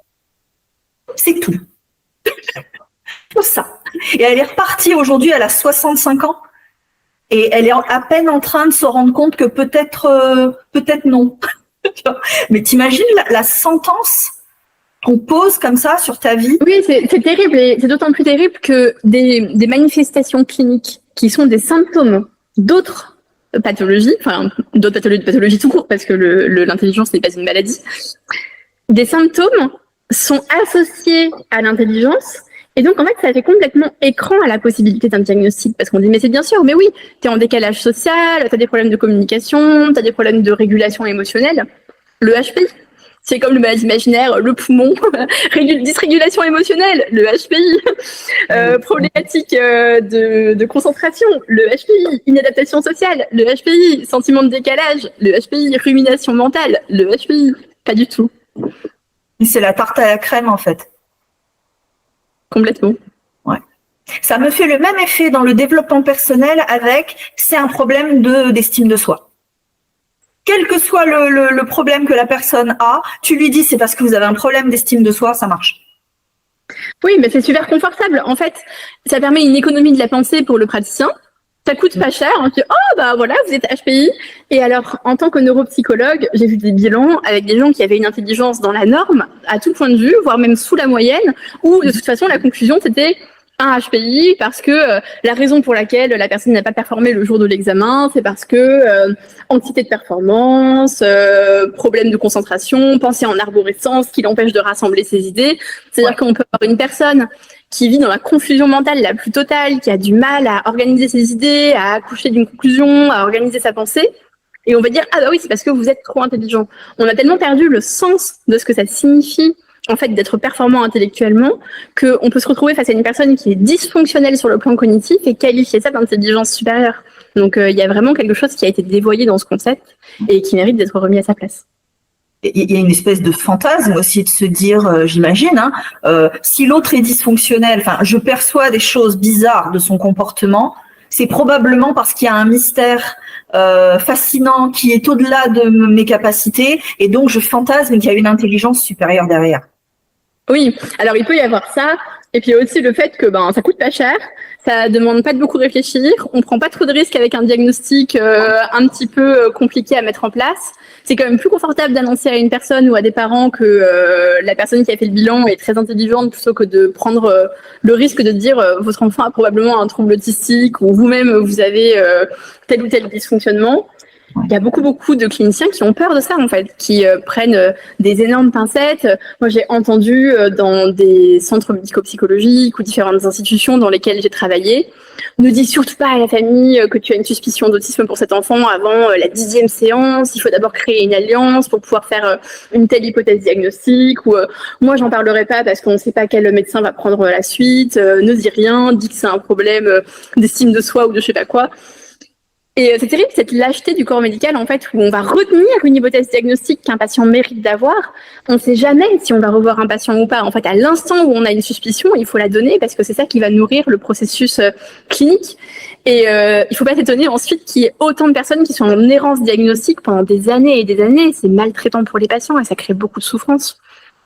A: C'est tout. Tout ça. Et elle est repartie aujourd'hui, elle a 65 ans et elle est à peine en train de se rendre compte que peut-être non. Mais t'imagines la sentence qu'on pose comme ça sur ta vie?
B: Oui, c'est terrible et c'est d'autant plus terrible que des manifestations cliniques qui sont des symptômes d'autres pathologies, enfin d'autres pathologies tout court parce que l'intelligence n'est pas une maladie, des symptômes sont associés à l'intelligence et donc en fait ça fait complètement écran à la possibilité d'un diagnostic parce qu'on dit mais c'est bien sûr, mais oui, t'es en décalage social, t'as des problèmes de communication, t'as des problèmes de régulation émotionnelle, le HPI. C'est comme le malade imaginaire, le poumon, dysrégulation émotionnelle, le HPI, problématique de concentration, le HPI, inadaptation sociale, le HPI, sentiment de décalage, le HPI, rumination mentale, le HPI, pas du tout.
A: C'est la tarte à la crème en fait.
B: Complètement.
A: Ouais. Ça me fait le même effet dans le développement personnel c'est un problème d'estime de soi. Quel que soit le problème que la personne a, tu lui dis c'est parce que vous avez un problème d'estime de soi, ça marche.
B: Oui, mais c'est super confortable. En fait, ça permet une économie de la pensée pour le praticien. Ça coûte pas cher. On dit oh bah voilà, vous êtes HPI. Et alors, en tant que neuropsychologue, j'ai vu des bilans avec des gens qui avaient une intelligence dans la norme, à tout point de vue, voire même sous la moyenne, où de toute façon la conclusion c'était un HPI parce que la raison pour laquelle la personne n'a pas performé le jour de l'examen, c'est parce que anxiété de performance, problème de concentration, pensée en arborescence qui l'empêche de rassembler ses idées. C'est-à-dire qu'on peut avoir une personne qui vit dans la confusion mentale la plus totale, qui a du mal à organiser ses idées, à accoucher d'une conclusion, à organiser sa pensée. Et on va dire, ah bah oui, c'est parce que vous êtes trop intelligent. On a tellement perdu le sens de ce que ça signifie en fait, d'être performant intellectuellement, qu'on peut se retrouver face à une personne qui est dysfonctionnelle sur le plan cognitif et qualifier ça d'intelligence supérieure. Donc, il y a vraiment quelque chose qui a été dévoyé dans ce concept et qui mérite d'être remis à sa place.
A: Il y a une espèce de fantasme aussi de se dire, j'imagine, si l'autre est dysfonctionnel, enfin, je perçois des choses bizarres de son comportement, c'est probablement parce qu'il y a un mystère fascinant qui est au-delà de mes capacités et donc je fantasme qu'il y a une intelligence supérieure derrière.
B: Oui, alors il peut y avoir ça, et puis aussi le fait que ça coûte pas cher, ça demande pas de beaucoup réfléchir, on prend pas trop de risques avec un diagnostic un petit peu compliqué à mettre en place. C'est quand même plus confortable d'annoncer à une personne ou à des parents que la personne qui a fait le bilan est très intelligente plutôt que de prendre le risque de dire votre enfant a probablement un trouble autistique ou vous-même vous avez tel ou tel dysfonctionnement. Il y a beaucoup de cliniciens qui ont peur de ça, en fait, qui prennent des énormes pincettes. Moi, j'ai entendu dans des centres médico-psychologiques ou différentes institutions dans lesquelles j'ai travaillé, ne dis surtout pas à la famille que tu as une suspicion d'autisme pour cet enfant avant la 10e séance. Il faut d'abord créer une alliance pour pouvoir faire une telle hypothèse diagnostique. Ou moi, j'en parlerai pas parce qu'on ne sait pas quel médecin va prendre la suite. Ne dis rien, dis que c'est un problème d'estime de soi ou de je sais pas quoi. Et c'est terrible, cette lâcheté du corps médical, en fait, où on va retenir une hypothèse diagnostique qu'un patient mérite d'avoir. On ne sait jamais si on va revoir un patient ou pas. En fait, à l'instant où on a une suspicion, il faut la donner parce que c'est ça qui va nourrir le processus clinique. Et il ne faut pas s'étonner ensuite qu'il y ait autant de personnes qui sont en errance diagnostique pendant des années et des années. C'est maltraitant pour les patients et ça crée beaucoup de souffrance.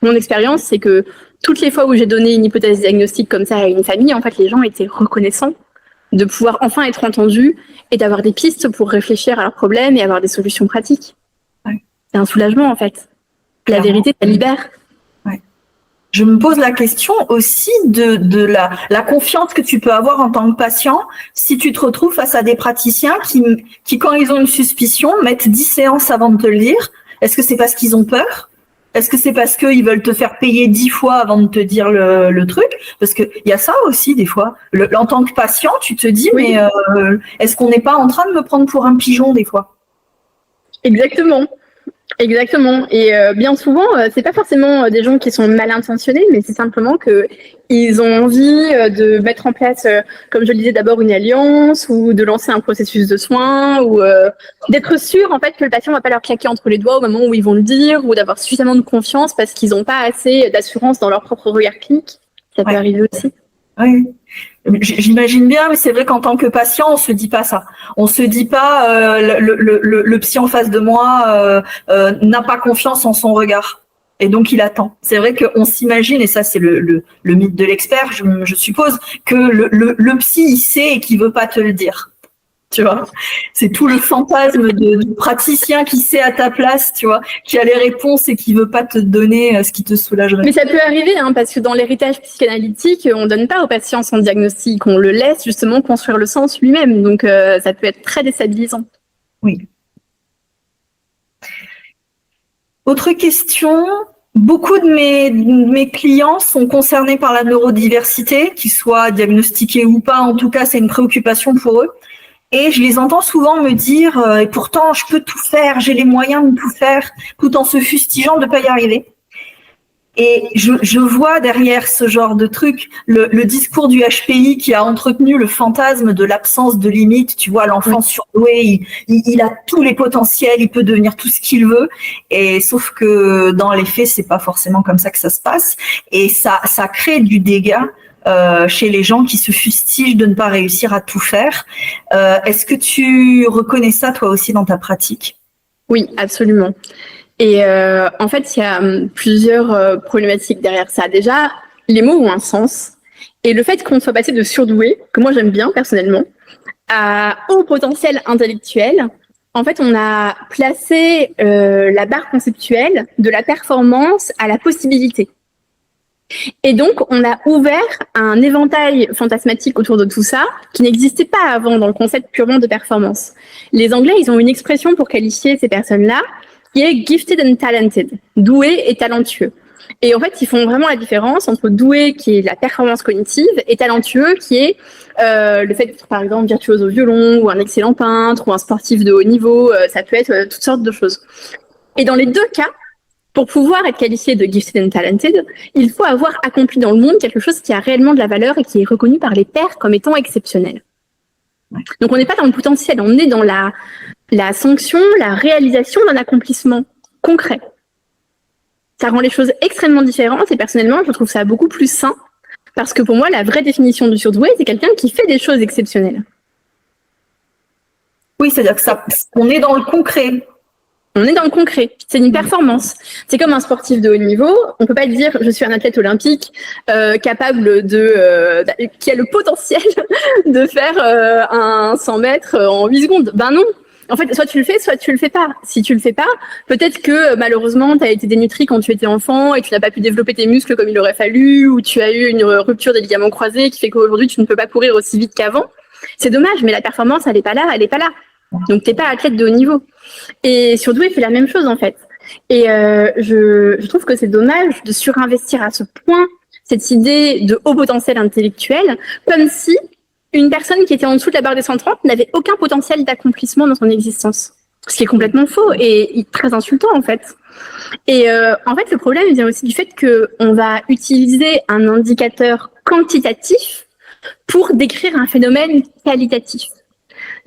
B: Mon expérience, c'est que toutes les fois où j'ai donné une hypothèse diagnostique comme ça à une famille, en fait, les gens étaient reconnaissants de pouvoir enfin être entendus et d'avoir des pistes pour réfléchir à leurs problèmes et avoir des solutions pratiques.
A: Ouais.
B: C'est un soulagement, en fait. La vérité, ça libère.
A: Ouais. Je me pose la question aussi de la confiance que tu peux avoir en tant que patient si tu te retrouves face à des praticiens qui quand ils ont une suspicion, mettent 10 séances avant de te le dire. Est-ce que c'est parce qu'ils ont peur ? Est-ce que c'est parce qu'ils veulent te faire payer 10 fois avant de te dire le truc ? Parce que il y a ça aussi des fois. En tant que patient, tu te dis
B: oui.
A: Mais est-ce qu'on n'est pas en train de me prendre pour un pigeon des fois ?
B: Exactement. Et bien souvent, c'est pas forcément des gens qui sont mal intentionnés, mais c'est simplement que ils ont envie de mettre en place, comme je le disais, d'abord une alliance ou de lancer un processus de soins ou d'être sûr en fait que le patient va pas leur claquer entre les doigts au moment où ils vont le dire ou d'avoir suffisamment de confiance parce qu'ils n'ont pas assez d'assurance dans leur propre regard clinique. Ça peut arriver aussi.
A: Oui. J'imagine bien, mais c'est vrai qu'en tant que patient, on se dit pas ça. On se dit pas le psy en face de moi n'a pas confiance en son regard et donc il attend. C'est vrai qu'on s'imagine, et ça c'est le mythe de l'expert, je suppose, que le psy il sait et qu'il veut pas te le dire. Tu vois, c'est tout le fantasme du praticien qui sait à ta place, tu vois, qui a les réponses et qui veut pas te donner ce qui te soulagerait.
B: Mais ça peut arriver, hein, parce que dans l'héritage psychanalytique, on donne pas au patient son diagnostic, on le laisse justement construire le sens lui-même. Donc ça peut être très déstabilisant.
A: Oui. Autre question. Beaucoup de mes clients sont concernés par la neurodiversité, qu'ils soient diagnostiqués ou pas. En tout cas, c'est une préoccupation pour eux. Et je les entends souvent me dire et pourtant je peux tout faire, j'ai les moyens de tout faire, tout en se fustigeant de pas y arriver. Et je vois derrière ce genre de truc le discours du HPI qui a entretenu le fantasme de l'absence de limite. Tu vois, l'enfant surdoué, il a tous les potentiels, il peut devenir tout ce qu'il veut. Et sauf que dans les faits, c'est pas forcément comme ça que ça se passe. Et ça crée du dégât. Chez les gens qui se fustigent de ne pas réussir à tout faire. Est-ce que tu reconnais ça toi aussi dans ta pratique ?
B: Oui, absolument. Et en fait, il y a plusieurs problématiques derrière ça. Déjà, les mots ont un sens. Et le fait qu'on soit passé de surdoué, que moi j'aime bien personnellement, à haut potentiel intellectuel, en fait, on a placé la barre conceptuelle de la performance à la possibilité. Et donc, on a ouvert un éventail fantasmatique autour de tout ça qui n'existait pas avant dans le concept purement de performance. Les Anglais, ils ont une expression pour qualifier ces personnes-là qui est gifted and talented, doué et talentueux. Et en fait, ils font vraiment la différence entre doué, qui est la performance cognitive, et talentueux, qui est le fait d'être, par exemple, virtuose au violon, ou un excellent peintre, ou un sportif de haut niveau. Ça peut être toutes sortes de choses. Et dans les deux cas, pour pouvoir être qualifié de gifted and talented, il faut avoir accompli dans le monde quelque chose qui a réellement de la valeur et qui est reconnu par les pairs comme étant exceptionnel. Donc on n'est pas dans le potentiel, on est dans la sanction, la réalisation d'un accomplissement concret. Ça rend les choses extrêmement différentes et personnellement, je trouve ça beaucoup plus sain parce que pour moi, la vraie définition du surdoué, c'est quelqu'un qui fait des choses exceptionnelles.
A: Oui, c'est-à-dire que on est dans le concret.
B: On est dans le concret. C'est une performance. C'est comme un sportif de haut niveau. On peut pas dire je suis un athlète olympique capable qui a le potentiel de faire un 100 mètres en 8 secondes. Ben non. En fait, soit tu le fais, soit tu le fais pas. Si tu le fais pas, peut-être que malheureusement tu as été dénutri quand tu étais enfant et tu n'as pas pu développer tes muscles comme il aurait fallu, ou tu as eu une rupture des ligaments croisés qui fait qu'aujourd'hui tu ne peux pas courir aussi vite qu'avant. C'est dommage, mais la performance elle est pas là. Donc, t'es pas athlète de haut niveau. Et Surdoué fait la même chose, en fait. Et je trouve que c'est dommage de surinvestir à ce point cette idée de haut potentiel intellectuel, comme si une personne qui était en dessous de la barre des 130 n'avait aucun potentiel d'accomplissement dans son existence. Ce qui est complètement faux et très insultant, en fait. Et en fait, le problème vient aussi du fait qu'on va utiliser un indicateur quantitatif pour décrire un phénomène qualitatif.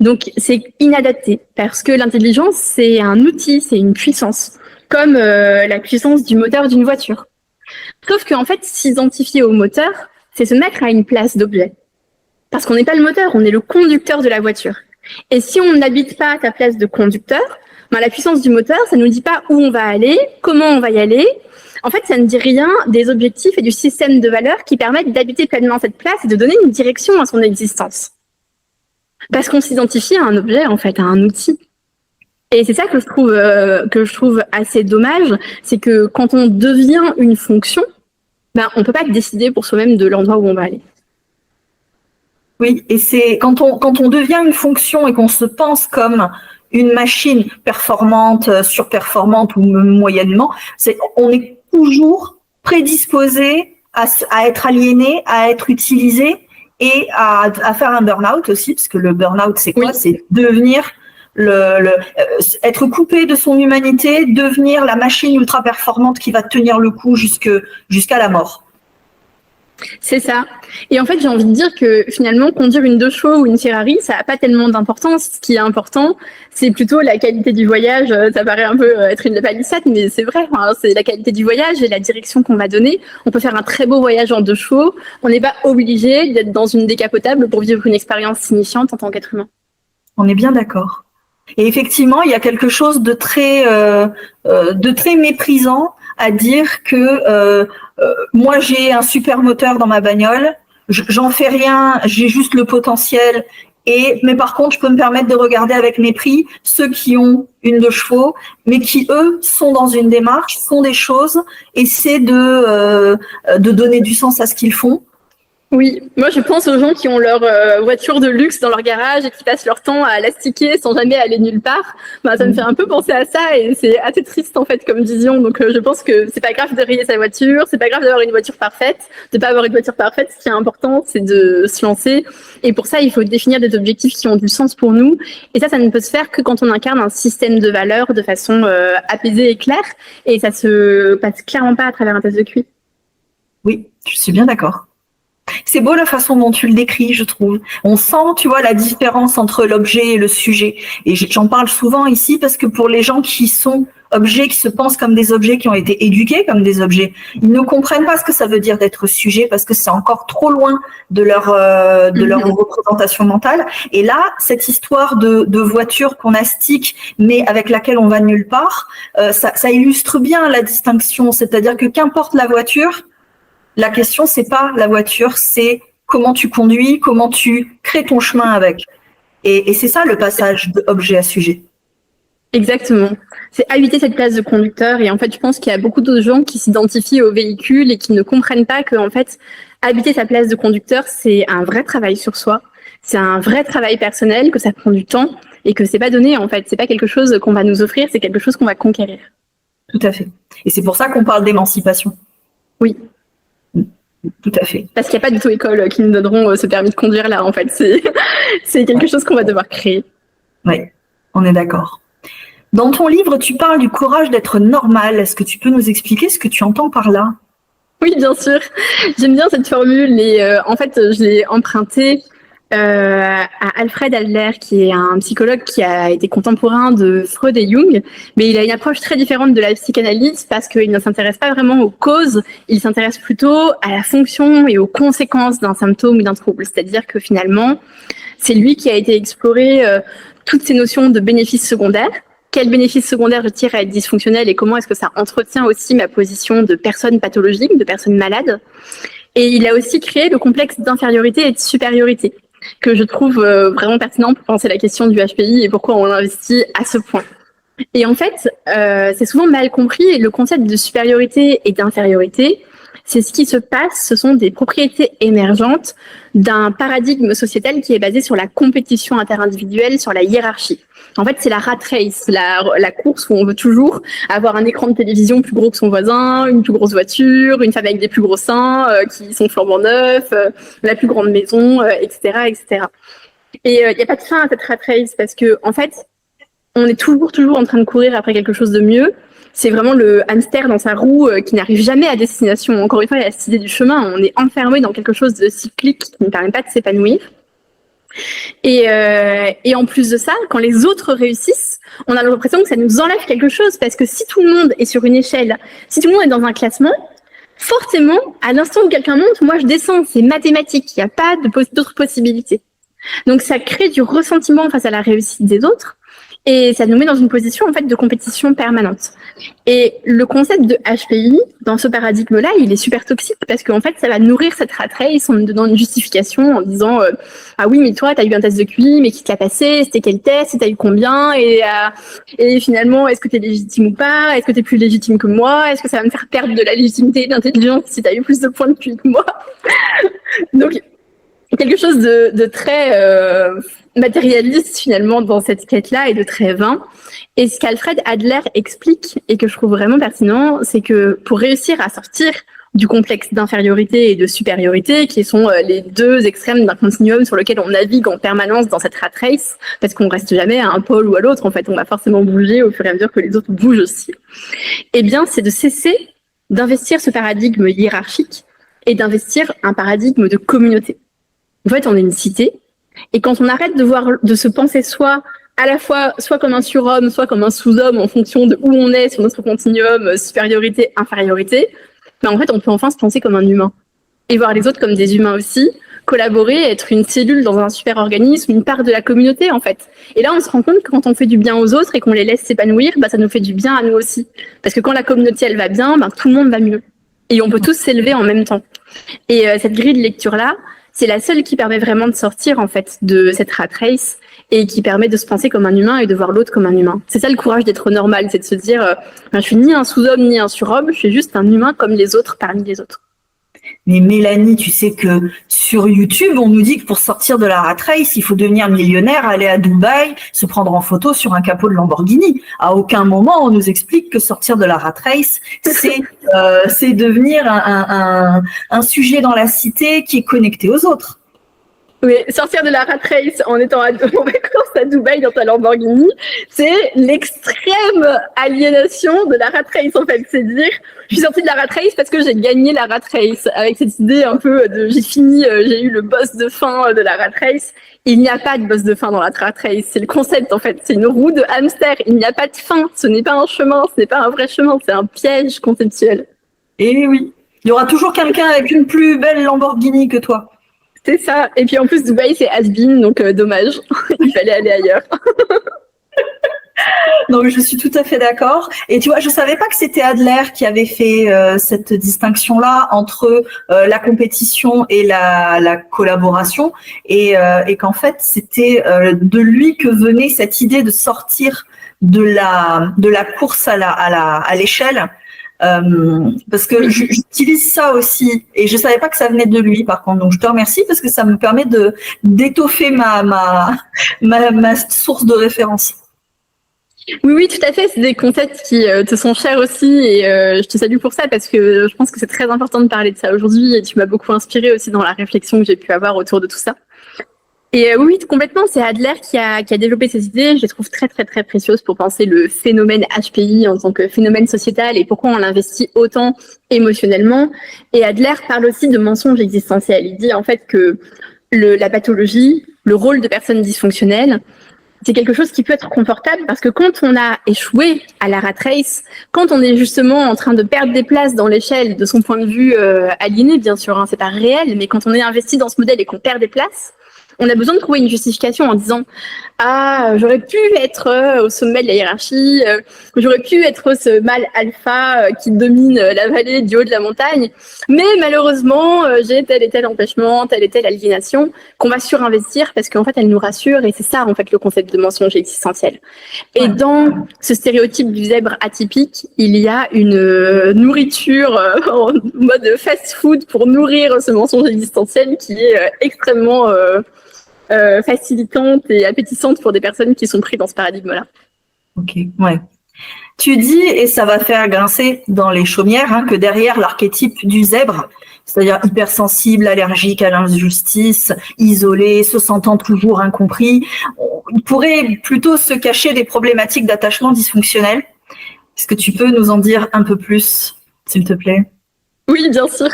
B: Donc, c'est inadapté parce que l'intelligence, c'est un outil, c'est une puissance, comme la puissance du moteur d'une voiture. Sauf qu'en fait, s'identifier au moteur, c'est se mettre à une place d'objet. Parce qu'on n'est pas le moteur, on est le conducteur de la voiture. Et si on n'habite pas à ta place de conducteur, ben la puissance du moteur, ça ne nous dit pas où on va aller, comment on va y aller. En fait, ça ne dit rien des objectifs et du système de valeurs qui permettent d'habiter pleinement cette place et de donner une direction à son existence. Parce qu'on s'identifie à un objet, en fait, à un outil. Et c'est ça que je trouve assez dommage, c'est que quand on devient une fonction, ben, on peut pas décider pour soi-même de l'endroit où on va aller.
A: Oui, et c'est quand on devient une fonction et qu'on se pense comme une machine performante, surperformante ou moyennement, on est toujours prédisposé à être aliéné, à être utilisé et à faire un burn-out aussi, parce que le burn-out, c'est quoi? Oui. C'est devenir être coupé de son humanité, devenir la machine ultra performante qui va tenir le coup jusqu'à la mort.
B: C'est ça. Et en fait, j'ai envie de dire que finalement, conduire une 2 chevaux ou une Ferrari, ça n'a pas tellement d'importance. Ce qui est important, c'est plutôt la qualité du voyage. Ça paraît un peu être une palissade, mais c'est vrai. Hein, c'est la qualité du voyage et la direction qu'on va donner. On peut faire un très beau voyage en 2 chevaux. On n'est pas obligé d'être dans une décapotable pour vivre une expérience signifiante en tant qu'être humain.
A: On est bien d'accord. Et effectivement, il y a quelque chose de très méprisant à dire que moi j'ai un super moteur dans ma bagnole, j'en fais rien, j'ai juste le potentiel. Mais par contre, je peux me permettre de regarder avec mépris ceux qui ont une 2 chevaux, mais qui eux sont dans une démarche, font des choses, essaient de donner du sens à ce qu'ils font.
B: Oui, moi je pense aux gens qui ont leur voiture de luxe dans leur garage et qui passent leur temps à l'astiquer sans jamais aller nulle part. Bah, ça me fait un peu penser à ça et c'est assez triste en fait comme vision. Donc je pense que c'est pas grave de rayer sa voiture, c'est pas grave d'avoir une voiture parfaite, de pas avoir une voiture parfaite. Ce qui est important, c'est de se lancer. Et pour ça, il faut définir des objectifs qui ont du sens pour nous. Et ça ne peut se faire que quand on incarne un système de valeurs de façon apaisée et claire. Et ça se passe clairement pas à travers un test de QI.
A: Oui, je suis bien d'accord. C'est beau la façon dont tu le décris, je trouve. On sent, tu vois, la différence entre l'objet et le sujet. Et j'en parle souvent ici parce que pour les gens qui sont objets, qui se pensent comme des objets, qui ont été éduqués comme des objets, ils ne comprennent pas ce que ça veut dire d'être sujet parce que c'est encore trop loin de leur représentation mentale. Et là, cette histoire de voiture qu'on astique, mais avec laquelle on va nulle part, ça illustre bien la distinction. C'est-à-dire que qu'importe la voiture, la question, c'est pas la voiture, c'est comment tu conduis, comment tu crées ton chemin avec. Et c'est ça le passage d'objet à sujet.
B: Exactement. C'est habiter cette place de conducteur. Et en fait, je pense qu'il y a beaucoup d'autres gens qui s'identifient au véhicule et qui ne comprennent pas que, en fait, habiter sa place de conducteur, c'est un vrai travail sur soi. C'est un vrai travail personnel, que ça prend du temps et que c'est pas donné, en fait. C'est pas quelque chose qu'on va nous offrir, c'est quelque chose qu'on va conquérir.
A: Tout à fait. Et c'est pour ça qu'on parle d'émancipation.
B: Oui.
A: Tout à fait.
B: Parce qu'il n'y a pas du tout école qui nous donneront ce permis de conduire là, en fait. C'est quelque chose qu'on va devoir créer.
A: Oui, on est d'accord. Dans ton livre, tu parles du courage d'être normal. Est-ce que tu peux nous expliquer ce que tu entends par là?
B: Oui, bien sûr. J'aime bien cette formule et en fait, je l'ai empruntée à Alfred Adler, qui est un psychologue qui a été contemporain de Freud et Jung, mais il a une approche très différente de la psychanalyse parce qu'il ne s'intéresse pas vraiment aux causes, il s'intéresse plutôt à la fonction et aux conséquences d'un symptôme ou d'un trouble. C'est-à-dire que finalement, c'est lui qui a été explorer toutes ces notions de bénéfices secondaires. Quels bénéfices secondaires je tire à être dysfonctionnel et comment est-ce que ça entretient aussi ma position de personne pathologique, de personne malade. Et il a aussi créé le complexe d'infériorité et de supériorité, que je trouve vraiment pertinent pour penser la question du HPI et pourquoi on investit à ce point. Et en fait, c'est souvent mal compris, le concept de supériorité et d'infériorité, c'est ce qui se passe, ce sont des propriétés émergentes d'un paradigme sociétal qui est basé sur la compétition interindividuelle, sur la hiérarchie. En fait, c'est la rat race, la course où on veut toujours avoir un écran de télévision plus gros que son voisin, une plus grosse voiture, une femme avec des plus gros seins qui sont flambant neufs, la plus grande maison, etc., etc. Et il n'y a pas de fin à cette rat race parce que, en fait, on est toujours en train de courir après quelque chose de mieux. C'est vraiment le hamster dans sa roue qui n'arrive jamais à destination. Encore une fois, il y a cette idée du chemin. On est enfermé dans quelque chose de cyclique qui ne permet pas de s'épanouir. Et en plus de ça, quand les autres réussissent, on a l'impression que ça nous enlève quelque chose parce que si tout le monde est sur une échelle, si tout le monde est dans un classement, forcément, à l'instant où quelqu'un monte, moi je descends. C'est mathématique. Il n'y a pas d'autres possibilités. Donc ça crée du ressentiment face à la réussite des autres. Et ça nous met dans une position en fait de compétition permanente. Et le concept de HPI, dans ce paradigme-là, il est super toxique parce qu'en fait, ça va nourrir cette rat race en nous donnant une justification en disant ah oui, mais toi, t'as eu un test de QI, mais qui te l'a passé? C'était quel test? Et t'as eu combien? Et finalement, est-ce que t'es légitime ou pas? Est-ce que t'es plus légitime que moi? Est-ce que ça va me faire perdre de la légitimité et de l'intelligence si t'as eu plus de points de QI que moi? Donc, quelque chose de très matérialiste finalement dans cette quête-là et de très vain. Et ce qu'Alfred Adler explique et que je trouve vraiment pertinent, c'est que pour réussir à sortir du complexe d'infériorité et de supériorité, qui sont les deux extrêmes d'un continuum sur lequel on navigue en permanence dans cette rat race, parce qu'on reste jamais à un pôle ou à l'autre, en fait, on va forcément bouger au fur et à mesure que les autres bougent aussi. Eh bien, c'est de cesser d'investir ce paradigme hiérarchique et d'investir un paradigme de communauté. En fait, on est une cité, et quand on arrête de se penser soit à la fois soit comme un surhomme, soit comme un sous-homme en fonction de où on est sur notre continuum supériorité, infériorité, ben en fait, on peut enfin se penser comme un humain et voir les autres comme des humains aussi, collaborer, être une cellule dans un super organisme, une part de la communauté en fait. Et là, on se rend compte que quand on fait du bien aux autres et qu'on les laisse s'épanouir, ben ça nous fait du bien à nous aussi, parce que quand la communauté elle va bien, ben tout le monde va mieux et on peut tous s'élever en même temps. Et cette grille de lecture là, c'est la seule qui permet vraiment de sortir en fait de cette rat race et qui permet de se penser comme un humain et de voir l'autre comme un humain. C'est ça le courage d'être normal, c'est de se dire je suis ni un sous-homme ni un surhomme, je suis juste un humain comme les autres parmi les autres.
A: Mais Mélanie, tu sais que sur YouTube, on nous dit que pour sortir de la rat race, il faut devenir millionnaire, aller à Dubaï, se prendre en photo sur un capot de Lamborghini. À aucun moment, on nous explique que sortir de la rat race, c'est devenir un sujet dans la cité qui est connecté aux autres.
B: Oui, sortir de la rat race en étant en vacances à Dubaï dans ta Lamborghini, c'est l'extrême aliénation de la rat race en fait. C'est dire, je suis sortie de la rat race parce que j'ai gagné la rat race. Avec cette idée un peu de j'ai fini, j'ai eu le boss de fin de la rat race. Il n'y a pas de boss de fin dans la rat race. C'est le concept en fait. C'est une roue de hamster. Il n'y a pas de fin. Ce n'est pas un chemin. Ce n'est pas un vrai chemin. C'est un piège conceptuel.
A: Et oui, il y aura toujours quelqu'un avec une plus belle Lamborghini que toi.
B: C'est ça. Et puis en plus, Dubaï, c'est has-been, donc dommage. Il fallait aller ailleurs.
A: Non, mais je suis tout à fait d'accord. Et tu vois, je savais pas que c'était Adler qui avait fait cette distinction-là entre la compétition et la collaboration, et qu'en fait, c'était de lui que venait cette idée de sortir de la course à l'échelle. Parce que j'utilise ça aussi et je savais pas que ça venait de lui par contre, donc je te remercie parce que ça me permet d'étoffer ma source de référence.
B: Oui, tout à fait, c'est des concepts qui te sont chers aussi et je te salue pour ça parce que je pense que c'est très important de parler de ça aujourd'hui et tu m'as beaucoup inspiré aussi dans la réflexion que j'ai pu avoir autour de tout ça. Et oui, complètement, c'est Adler qui a développé ces idées. Je les trouve très, très, très précieuses pour penser le phénomène HPI en tant que phénomène sociétal et pourquoi on l'investit autant émotionnellement. Et Adler parle aussi de mensonge existentiel. Il dit en fait que la pathologie, le rôle de personne dysfonctionnelle, c'est quelque chose qui peut être confortable parce que quand on a échoué à la rat race, quand on est justement en train de perdre des places dans l'échelle de son point de vue aliéné, bien sûr, hein, c'est pas réel, mais quand on est investi dans ce modèle et qu'on perd des places, On a besoin de trouver une justification en disant « Ah, j'aurais pu être au sommet de la hiérarchie, j'aurais pu être ce mâle alpha qui domine la vallée du haut de la montagne, mais malheureusement, j'ai tel et tel empêchement, telle et telle aliénation qu'on va surinvestir parce qu'en fait, elle nous rassure et c'est ça, en fait, le concept de mensonge existentiel. » Et dans ce stéréotype du zèbre atypique, il y a une nourriture en mode fast-food pour nourrir ce mensonge existentiel qui est extrêmement facilitante et appétissante pour des personnes qui sont prises dans ce paradigme-là.
A: Ok, ouais. Tu dis, et ça va faire grincer dans les chaumières, hein, que derrière l'archétype du zèbre, c'est-à-dire hypersensible, allergique à l'injustice, isolé, se sentant toujours incompris, il pourrait plutôt se cacher des problématiques d'attachement dysfonctionnel. Est-ce que tu peux nous en dire un peu plus, s'il te plaît?
B: Oui, bien sûr.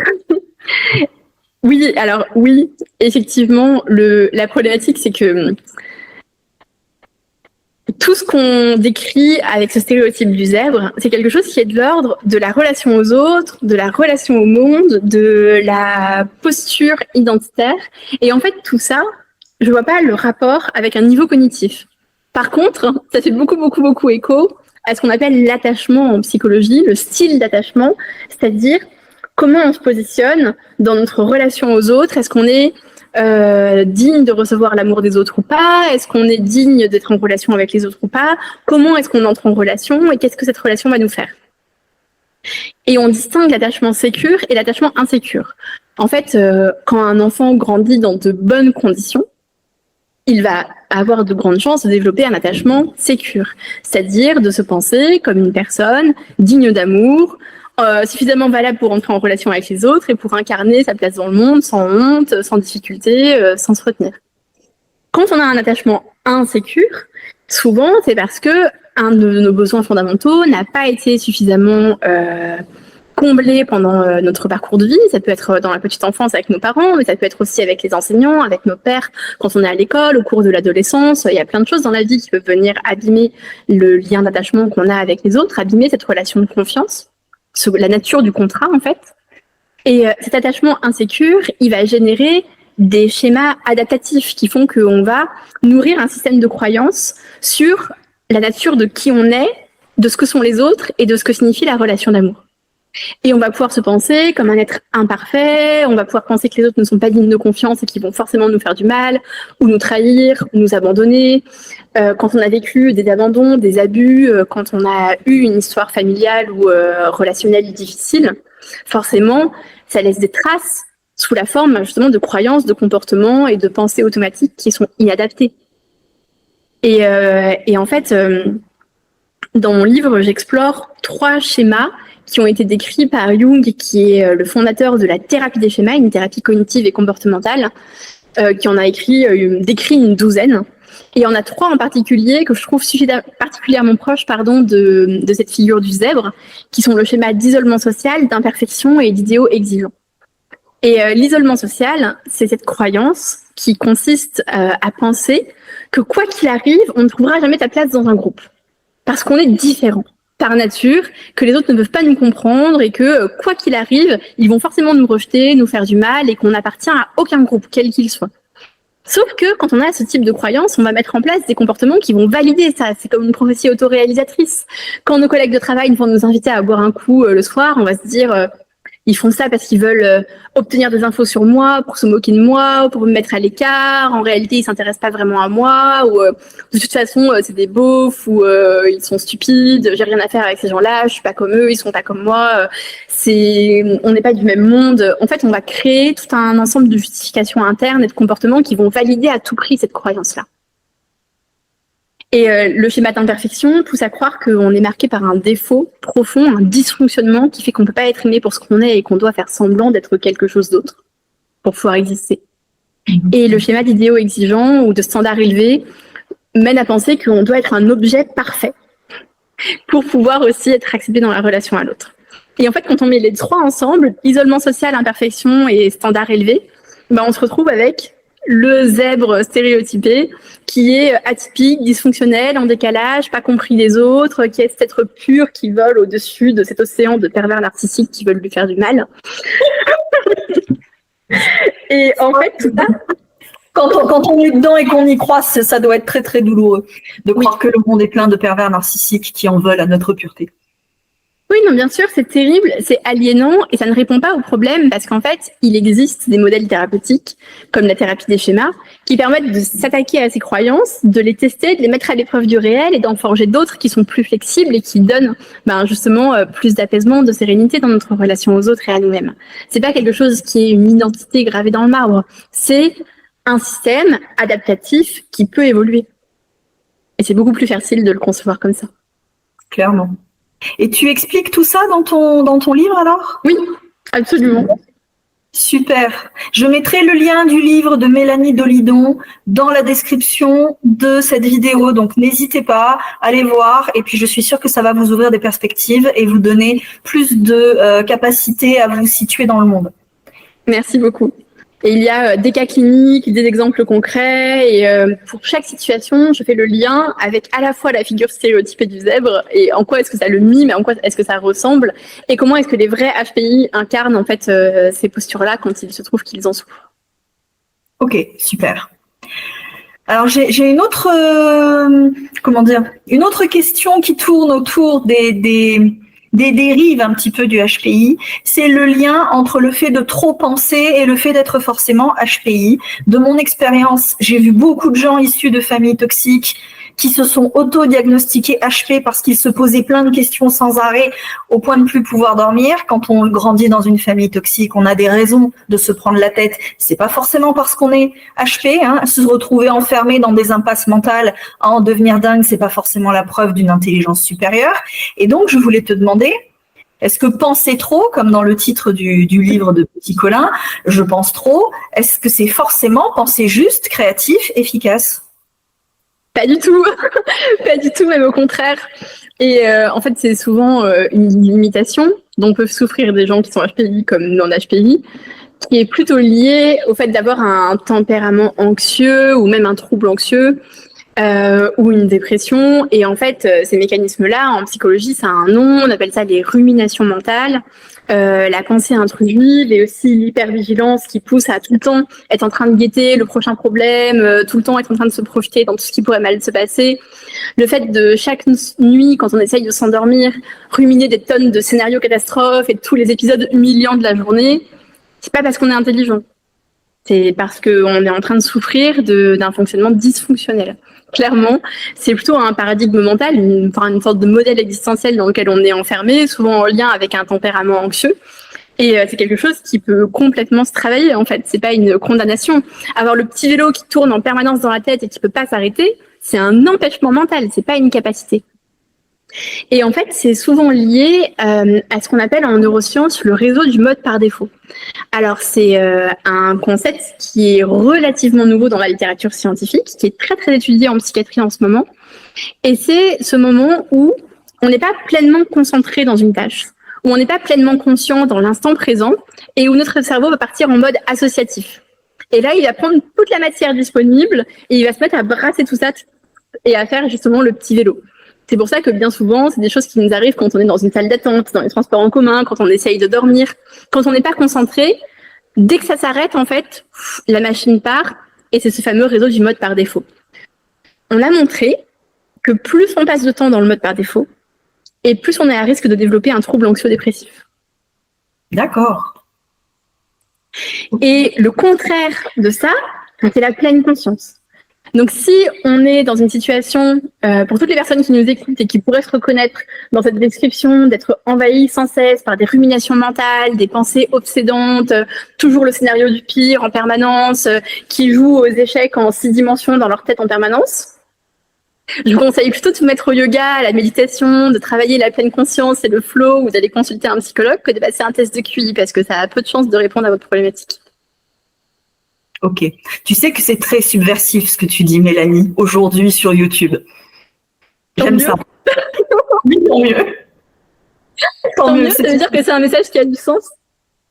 B: Oui, alors oui, effectivement, la problématique, c'est que tout ce qu'on décrit avec ce stéréotype du zèbre, c'est quelque chose qui est de l'ordre de la relation aux autres, de la relation au monde, de la posture identitaire. Et en fait, tout ça, je vois pas le rapport avec un niveau cognitif. Par contre, ça fait beaucoup écho à ce qu'on appelle l'attachement en psychologie, le style d'attachement, c'est-à-dire comment on se positionne dans notre relation aux autres. Est-ce qu'on est digne de recevoir l'amour des autres ou pas? Est-ce qu'on est digne d'être en relation avec les autres ou pas? Comment est-ce qu'on entre en relation et qu'est-ce que cette relation va nous faire? Et on distingue l'attachement sécure et l'attachement insécure. En fait, quand un enfant grandit dans de bonnes conditions, il va avoir de grandes chances de développer un attachement sécure, c'est-à-dire de se penser comme une personne digne d'amour, suffisamment valable pour entrer en relation avec les autres et pour incarner sa place dans le monde sans honte, sans difficulté, sans se retenir. Quand on a un attachement insécure, souvent c'est parce que un de nos besoins fondamentaux n'a pas été suffisamment comblé pendant notre parcours de vie. Ça peut être dans la petite enfance avec nos parents, mais ça peut être aussi avec les enseignants, avec nos pères, quand on est à l'école, au cours de l'adolescence. Il y a plein de choses dans la vie qui peuvent venir abîmer le lien d'attachement qu'on a avec les autres, abîmer cette relation de confiance, la nature du contrat en fait. Et cet attachement insécure, il va générer des schémas adaptatifs qui font qu'on va nourrir un système de croyances sur la nature de qui on est, de ce que sont les autres et de ce que signifie la relation d'amour. Et on va pouvoir se penser comme un être imparfait, on va pouvoir penser que les autres ne sont pas dignes de confiance et qu'ils vont forcément nous faire du mal, ou nous trahir, ou nous abandonner. Quand on a vécu des abandons, des abus, quand on a eu une histoire familiale ou relationnelle difficile, forcément, ça laisse des traces sous la forme justement de croyances, de comportements et de pensées automatiques qui sont inadaptées. Et en fait, dans mon livre, j'explore 3 schémas qui ont été décrits par Jung, qui est le fondateur de la thérapie des schémas, une thérapie cognitive et comportementale, qui en a décrit une douzaine. Et il y en a 3 en particulier que je trouve particulièrement proches de cette figure du zèbre, qui sont le schéma d'isolement social, d'imperfection et d'idéaux exigeants. Et l'isolement social, c'est cette croyance qui consiste à penser que quoi qu'il arrive, on ne trouvera jamais ta place dans un groupe. Parce qu'on est différent par nature, que les autres ne peuvent pas nous comprendre et que quoi qu'il arrive, ils vont forcément nous rejeter, nous faire du mal et qu'on n'appartient à aucun groupe, quel qu'il soit. Sauf que quand on a ce type de croyance, on va mettre en place des comportements qui vont valider ça. C'est comme une prophétie autoréalisatrice. Quand nos collègues de travail vont nous inviter à boire un coup le soir, on va se dire ils font ça parce qu'ils veulent obtenir des infos sur moi, pour se moquer de moi, pour me mettre à l'écart. En réalité, ils s'intéressent pas vraiment à moi, ou de toute façon, c'est des beaufs, ou ils sont stupides, j'ai rien à faire avec ces gens-là, je suis pas comme eux, ils sont pas comme moi, on n'est pas du même monde. En fait, on va créer tout un ensemble de justifications internes et de comportements qui vont valider à tout prix cette croyance-là. Et le schéma d'imperfection pousse à croire qu'on est marqué par un défaut profond, un dysfonctionnement qui fait qu'on ne peut pas être aimé pour ce qu'on est et qu'on doit faire semblant d'être quelque chose d'autre pour pouvoir exister. Et le schéma d'idéaux exigeants ou de standards élevés mène à penser qu'on doit être un objet parfait pour pouvoir aussi être accepté dans la relation à l'autre. Et en fait, quand on met les 3 ensemble, isolement social, imperfection et standards élevés, on se retrouve avec le zèbre stéréotypé qui est atypique, dysfonctionnel, en décalage, pas compris des autres, qui est cet être pur qui vole au-dessus de cet océan de pervers narcissiques qui veulent lui faire du mal. Et en fait, tout ça,
A: Quand on est dedans et qu'on y croit, ça doit être très très douloureux de croire que le monde est plein de pervers narcissiques qui en veulent à notre pureté.
B: Oui, non, bien sûr, c'est terrible, c'est aliénant et ça ne répond pas au problème parce qu'en fait, il existe des modèles thérapeutiques, comme la thérapie des schémas, qui permettent de s'attaquer à ces croyances, de les tester, de les mettre à l'épreuve du réel et d'en forger d'autres qui sont plus flexibles et qui donnent justement plus d'apaisement, de sérénité dans notre relation aux autres et à nous-mêmes. C'est pas quelque chose qui est une identité gravée dans le marbre, c'est un système adaptatif qui peut évoluer. Et c'est beaucoup plus facile de le concevoir comme ça.
A: Clairement. Et tu expliques tout ça dans ton livre alors ?
B: Oui, absolument.
A: Super. Je mettrai le lien du livre de Mélanie Dolidon dans la description de cette vidéo. Donc, n'hésitez pas, allez voir. Et puis, je suis sûre que ça va vous ouvrir des perspectives et vous donner plus de capacité à vous situer dans le monde.
B: Merci beaucoup. Et il y a des cas cliniques, des exemples concrets, et pour chaque situation, je fais le lien avec à la fois la figure stéréotypée du zèbre et en quoi est-ce que ça le mime, et en quoi est-ce que ça ressemble, et comment est-ce que les vrais HPI incarnent en fait ces postures-là quand il se trouve qu'ils en souffrent.
A: Ok, super. Alors j'ai une autre une autre question qui tourne autour des dérives un petit peu du HPI, c'est le lien entre le fait de trop penser et le fait d'être forcément HPI. De mon expérience, j'ai vu beaucoup de gens issus de familles toxiques qui se sont auto-diagnostiqués HP parce qu'ils se posaient plein de questions sans arrêt au point de plus pouvoir dormir. Quand on grandit dans une famille toxique, on a des raisons de se prendre la tête. C'est pas forcément parce qu'on est HP, se retrouver enfermé dans des impasses mentales à en devenir dingue, c'est pas forcément la preuve d'une intelligence supérieure. Et donc, je voulais te demander, est-ce que penser trop, comme dans le titre du livre de Petit Colin, je pense trop, est-ce que c'est forcément penser juste, créatif, efficace ?
B: Pas du tout, pas du tout, même au contraire. Et en fait, c'est souvent une limitation dont peuvent souffrir des gens qui sont HPI comme non-HPI, qui est plutôt liée au fait d'avoir un tempérament anxieux ou même un trouble anxieux ou une dépression. Et en fait, ces mécanismes-là, en psychologie, ça a un nom, on appelle ça les ruminations mentales. La pensée intrusive et aussi l'hypervigilance qui pousse à tout le temps être en train de guetter le prochain problème, tout le temps être en train de se projeter dans tout ce qui pourrait mal se passer. Le fait de chaque nuit, quand on essaye de s'endormir, ruminer des tonnes de scénarios catastrophes et de tous les épisodes humiliants de la journée, c'est pas parce qu'on est intelligent. C'est parce qu'on est en train de souffrir d'un fonctionnement dysfonctionnel. Clairement, c'est plutôt un paradigme mental, une sorte de modèle existentiel dans lequel on est enfermé, souvent en lien avec un tempérament anxieux. Et c'est quelque chose qui peut complètement se travailler, en fait. C'est pas une condamnation. Avoir le petit vélo qui tourne en permanence dans la tête et qui peut pas s'arrêter, c'est un empêchement mental, c'est pas une capacité. Et en fait, c'est souvent lié à ce qu'on appelle en neurosciences le réseau du mode par défaut. Alors, c'est un concept qui est relativement nouveau dans la littérature scientifique, qui est très, très étudié en psychiatrie en ce moment. Et c'est ce moment où on n'est pas pleinement concentré dans une tâche, où on n'est pas pleinement conscient dans l'instant présent et où notre cerveau va partir en mode associatif. Et là, il va prendre toute la matière disponible et il va se mettre à brasser tout ça et à faire justement le petit vélo. C'est pour ça que bien souvent, c'est des choses qui nous arrivent quand on est dans une salle d'attente, dans les transports en commun, quand on essaye de dormir. Quand on n'est pas concentré, dès que ça s'arrête, en fait, la machine part et c'est ce fameux réseau du mode par défaut. On a montré que plus on passe de temps dans le mode par défaut et plus on est à risque de développer un trouble anxio-dépressif.
A: D'accord.
B: Et le contraire de ça, c'est la pleine conscience. Donc, si on est dans une situation, pour toutes les personnes qui nous écoutent et qui pourraient se reconnaître dans cette description, d'être envahies sans cesse par des ruminations mentales, des pensées obsédantes, toujours le scénario du pire en permanence, qui jouent aux échecs en 6 dimensions dans leur tête en permanence, je vous conseille plutôt de se mettre au yoga, à la méditation, de travailler la pleine conscience et le flow, ou d'aller consulter un psychologue, que de passer un test de QI, parce que ça a peu de chances de répondre à votre problématique.
A: Ok. Tu sais que c'est très subversif ce que tu dis, Mélanie, aujourd'hui sur YouTube. J'aime ça. Oui, tant mieux.
B: Tant mieux, ça veut dire que c'est un message qui a du sens.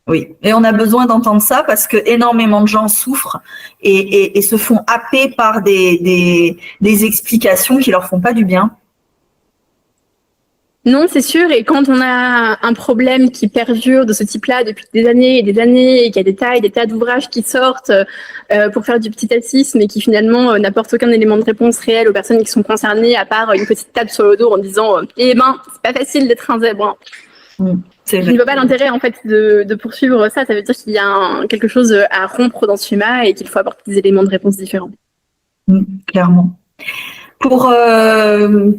A: Oui, et on a besoin d'entendre ça parce que énormément de gens souffrent et se font happer par des explications qui leur font pas du bien.
B: Non, c'est sûr. Et quand on a un problème qui perdure de ce type-là depuis des années et des années, et qu'il y a des tas d'ouvrages qui sortent pour faire du petit atisme et qui finalement n'apportent aucun élément de réponse réel aux personnes qui sont concernées, à part une petite tape sur le dos en disant eh ben, c'est pas facile d'être un zèbre. Je ne vois pas l'intérêt en fait de poursuivre ça. Ça veut dire qu'il y a quelque chose à rompre dans ce schéma et qu'il faut apporter des éléments de réponse différents.
A: Clairement. Pour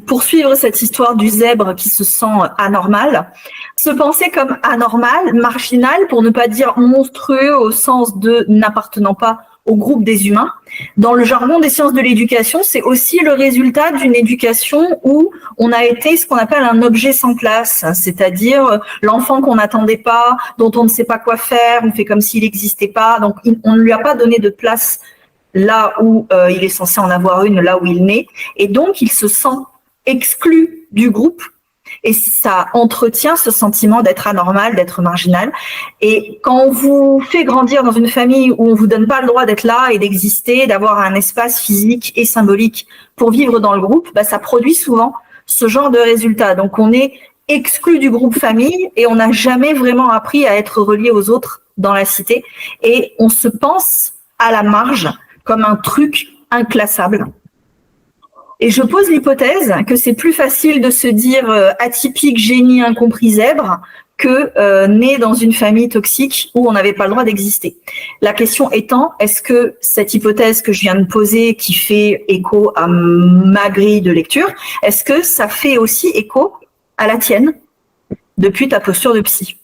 A: poursuivre cette histoire du zèbre qui se sent anormal, se penser comme anormal, marginal, pour ne pas dire monstrueux au sens de n'appartenant pas au groupe des humains. Dans le jargon des sciences de l'éducation, c'est aussi le résultat d'une éducation où on a été ce qu'on appelle un objet sans place, c'est-à-dire l'enfant qu'on n'attendait pas, dont on ne sait pas quoi faire, on fait comme s'il n'existait pas, donc on ne lui a pas donné de place là où il est censé en avoir une, là où il naît, et donc il se sent exclu du groupe, et ça entretient ce sentiment d'être anormal, d'être marginal. Et quand on vous fait grandir dans une famille où on vous donne pas le droit d'être là et d'exister, d'avoir un espace physique et symbolique pour vivre dans le groupe, ça produit souvent ce genre de résultat. Donc on est exclu du groupe famille et on n'a jamais vraiment appris à être relié aux autres dans la cité, et on se pense à la marge comme un truc inclassable. Et je pose l'hypothèse que c'est plus facile de se dire atypique, génie, incompris, zèbre, que né dans une famille toxique où on n'avait pas le droit d'exister. La question étant, est-ce que cette hypothèse que je viens de poser, qui fait écho à ma grille de lecture, est-ce que ça fait aussi écho à la tienne depuis ta posture de psy ?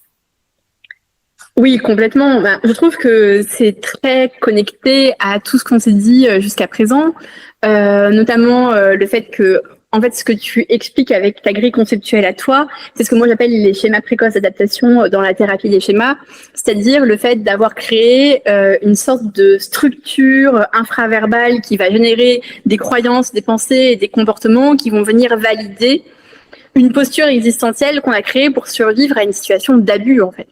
B: Oui, complètement. Je trouve que c'est très connecté à tout ce qu'on s'est dit jusqu'à présent, notamment le fait que, en fait, ce que tu expliques avec ta grille conceptuelle à toi, c'est ce que moi j'appelle les schémas précoces d'adaptation dans la thérapie des schémas, c'est-à-dire le fait d'avoir créé une sorte de structure infraverbale qui va générer des croyances, des pensées et des comportements qui vont venir valider une posture existentielle qu'on a créée pour survivre à une situation d'abus, en fait.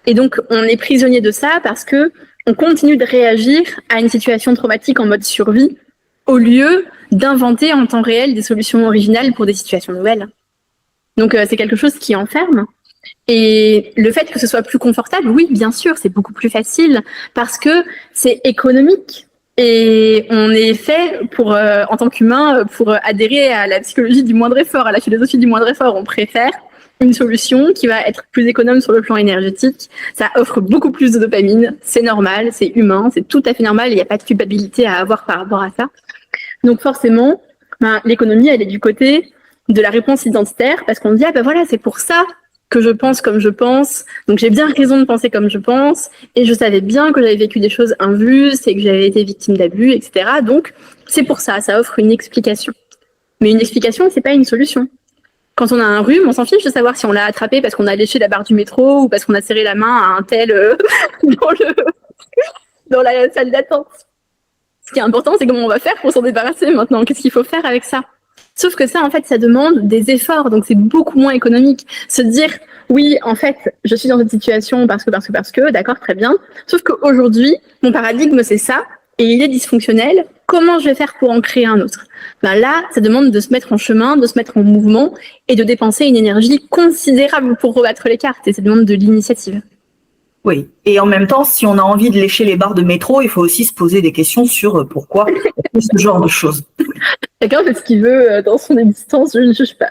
B: Et donc, on est prisonnier de ça parce que on continue de réagir à une situation traumatique en mode survie au lieu d'inventer en temps réel des solutions originales pour des situations nouvelles. Donc, c'est quelque chose qui enferme. Et le fait que ce soit plus confortable, oui, bien sûr, c'est beaucoup plus facile parce que c'est économique. Et on est fait pour, en tant qu'humain, pour adhérer à la psychologie du moindre effort, à la philosophie du moindre effort. On préfère une solution qui va être plus économe sur le plan énergétique. Ça offre beaucoup plus de dopamine. C'est normal, c'est humain, c'est tout à fait normal. Il n'y a pas de culpabilité à avoir par rapport à ça. Donc forcément, l'économie, elle est du côté de la réponse identitaire parce qu'on dit, ah ben voilà, c'est pour ça que je pense comme je pense. Donc j'ai bien raison de penser comme je pense. Et je savais bien que j'avais vécu des choses injustes et que j'avais été victime d'abus, etc. Donc c'est pour ça, ça offre une explication. Mais une explication, c'est pas une solution. Quand on a un rhume, on s'en fiche de savoir si on l'a attrapé parce qu'on a léché la barre du métro ou parce qu'on a serré la main à un tel dans la salle d'attente. Ce qui est important, c'est comment on va faire pour s'en débarrasser maintenant. Qu'est-ce qu'il faut faire avec ça ? Sauf que ça, en fait, ça demande des efforts, donc c'est beaucoup moins économique. Se dire, oui, en fait, je suis dans cette situation parce que, d'accord, très bien. Sauf qu'aujourd'hui, mon paradigme, c'est ça, et il est dysfonctionnel. Comment je vais faire pour en créer un autre ? Là, ça demande de se mettre en chemin, de se mettre en mouvement et de dépenser une énergie considérable pour rebattre les cartes. Et ça demande de l'initiative.
A: Oui, et en même temps, si on a envie de lécher les barres de métro, il faut aussi se poser des questions sur pourquoi ce genre de choses.
B: Chacun fait ce qu'il veut dans son existence, je ne juge pas.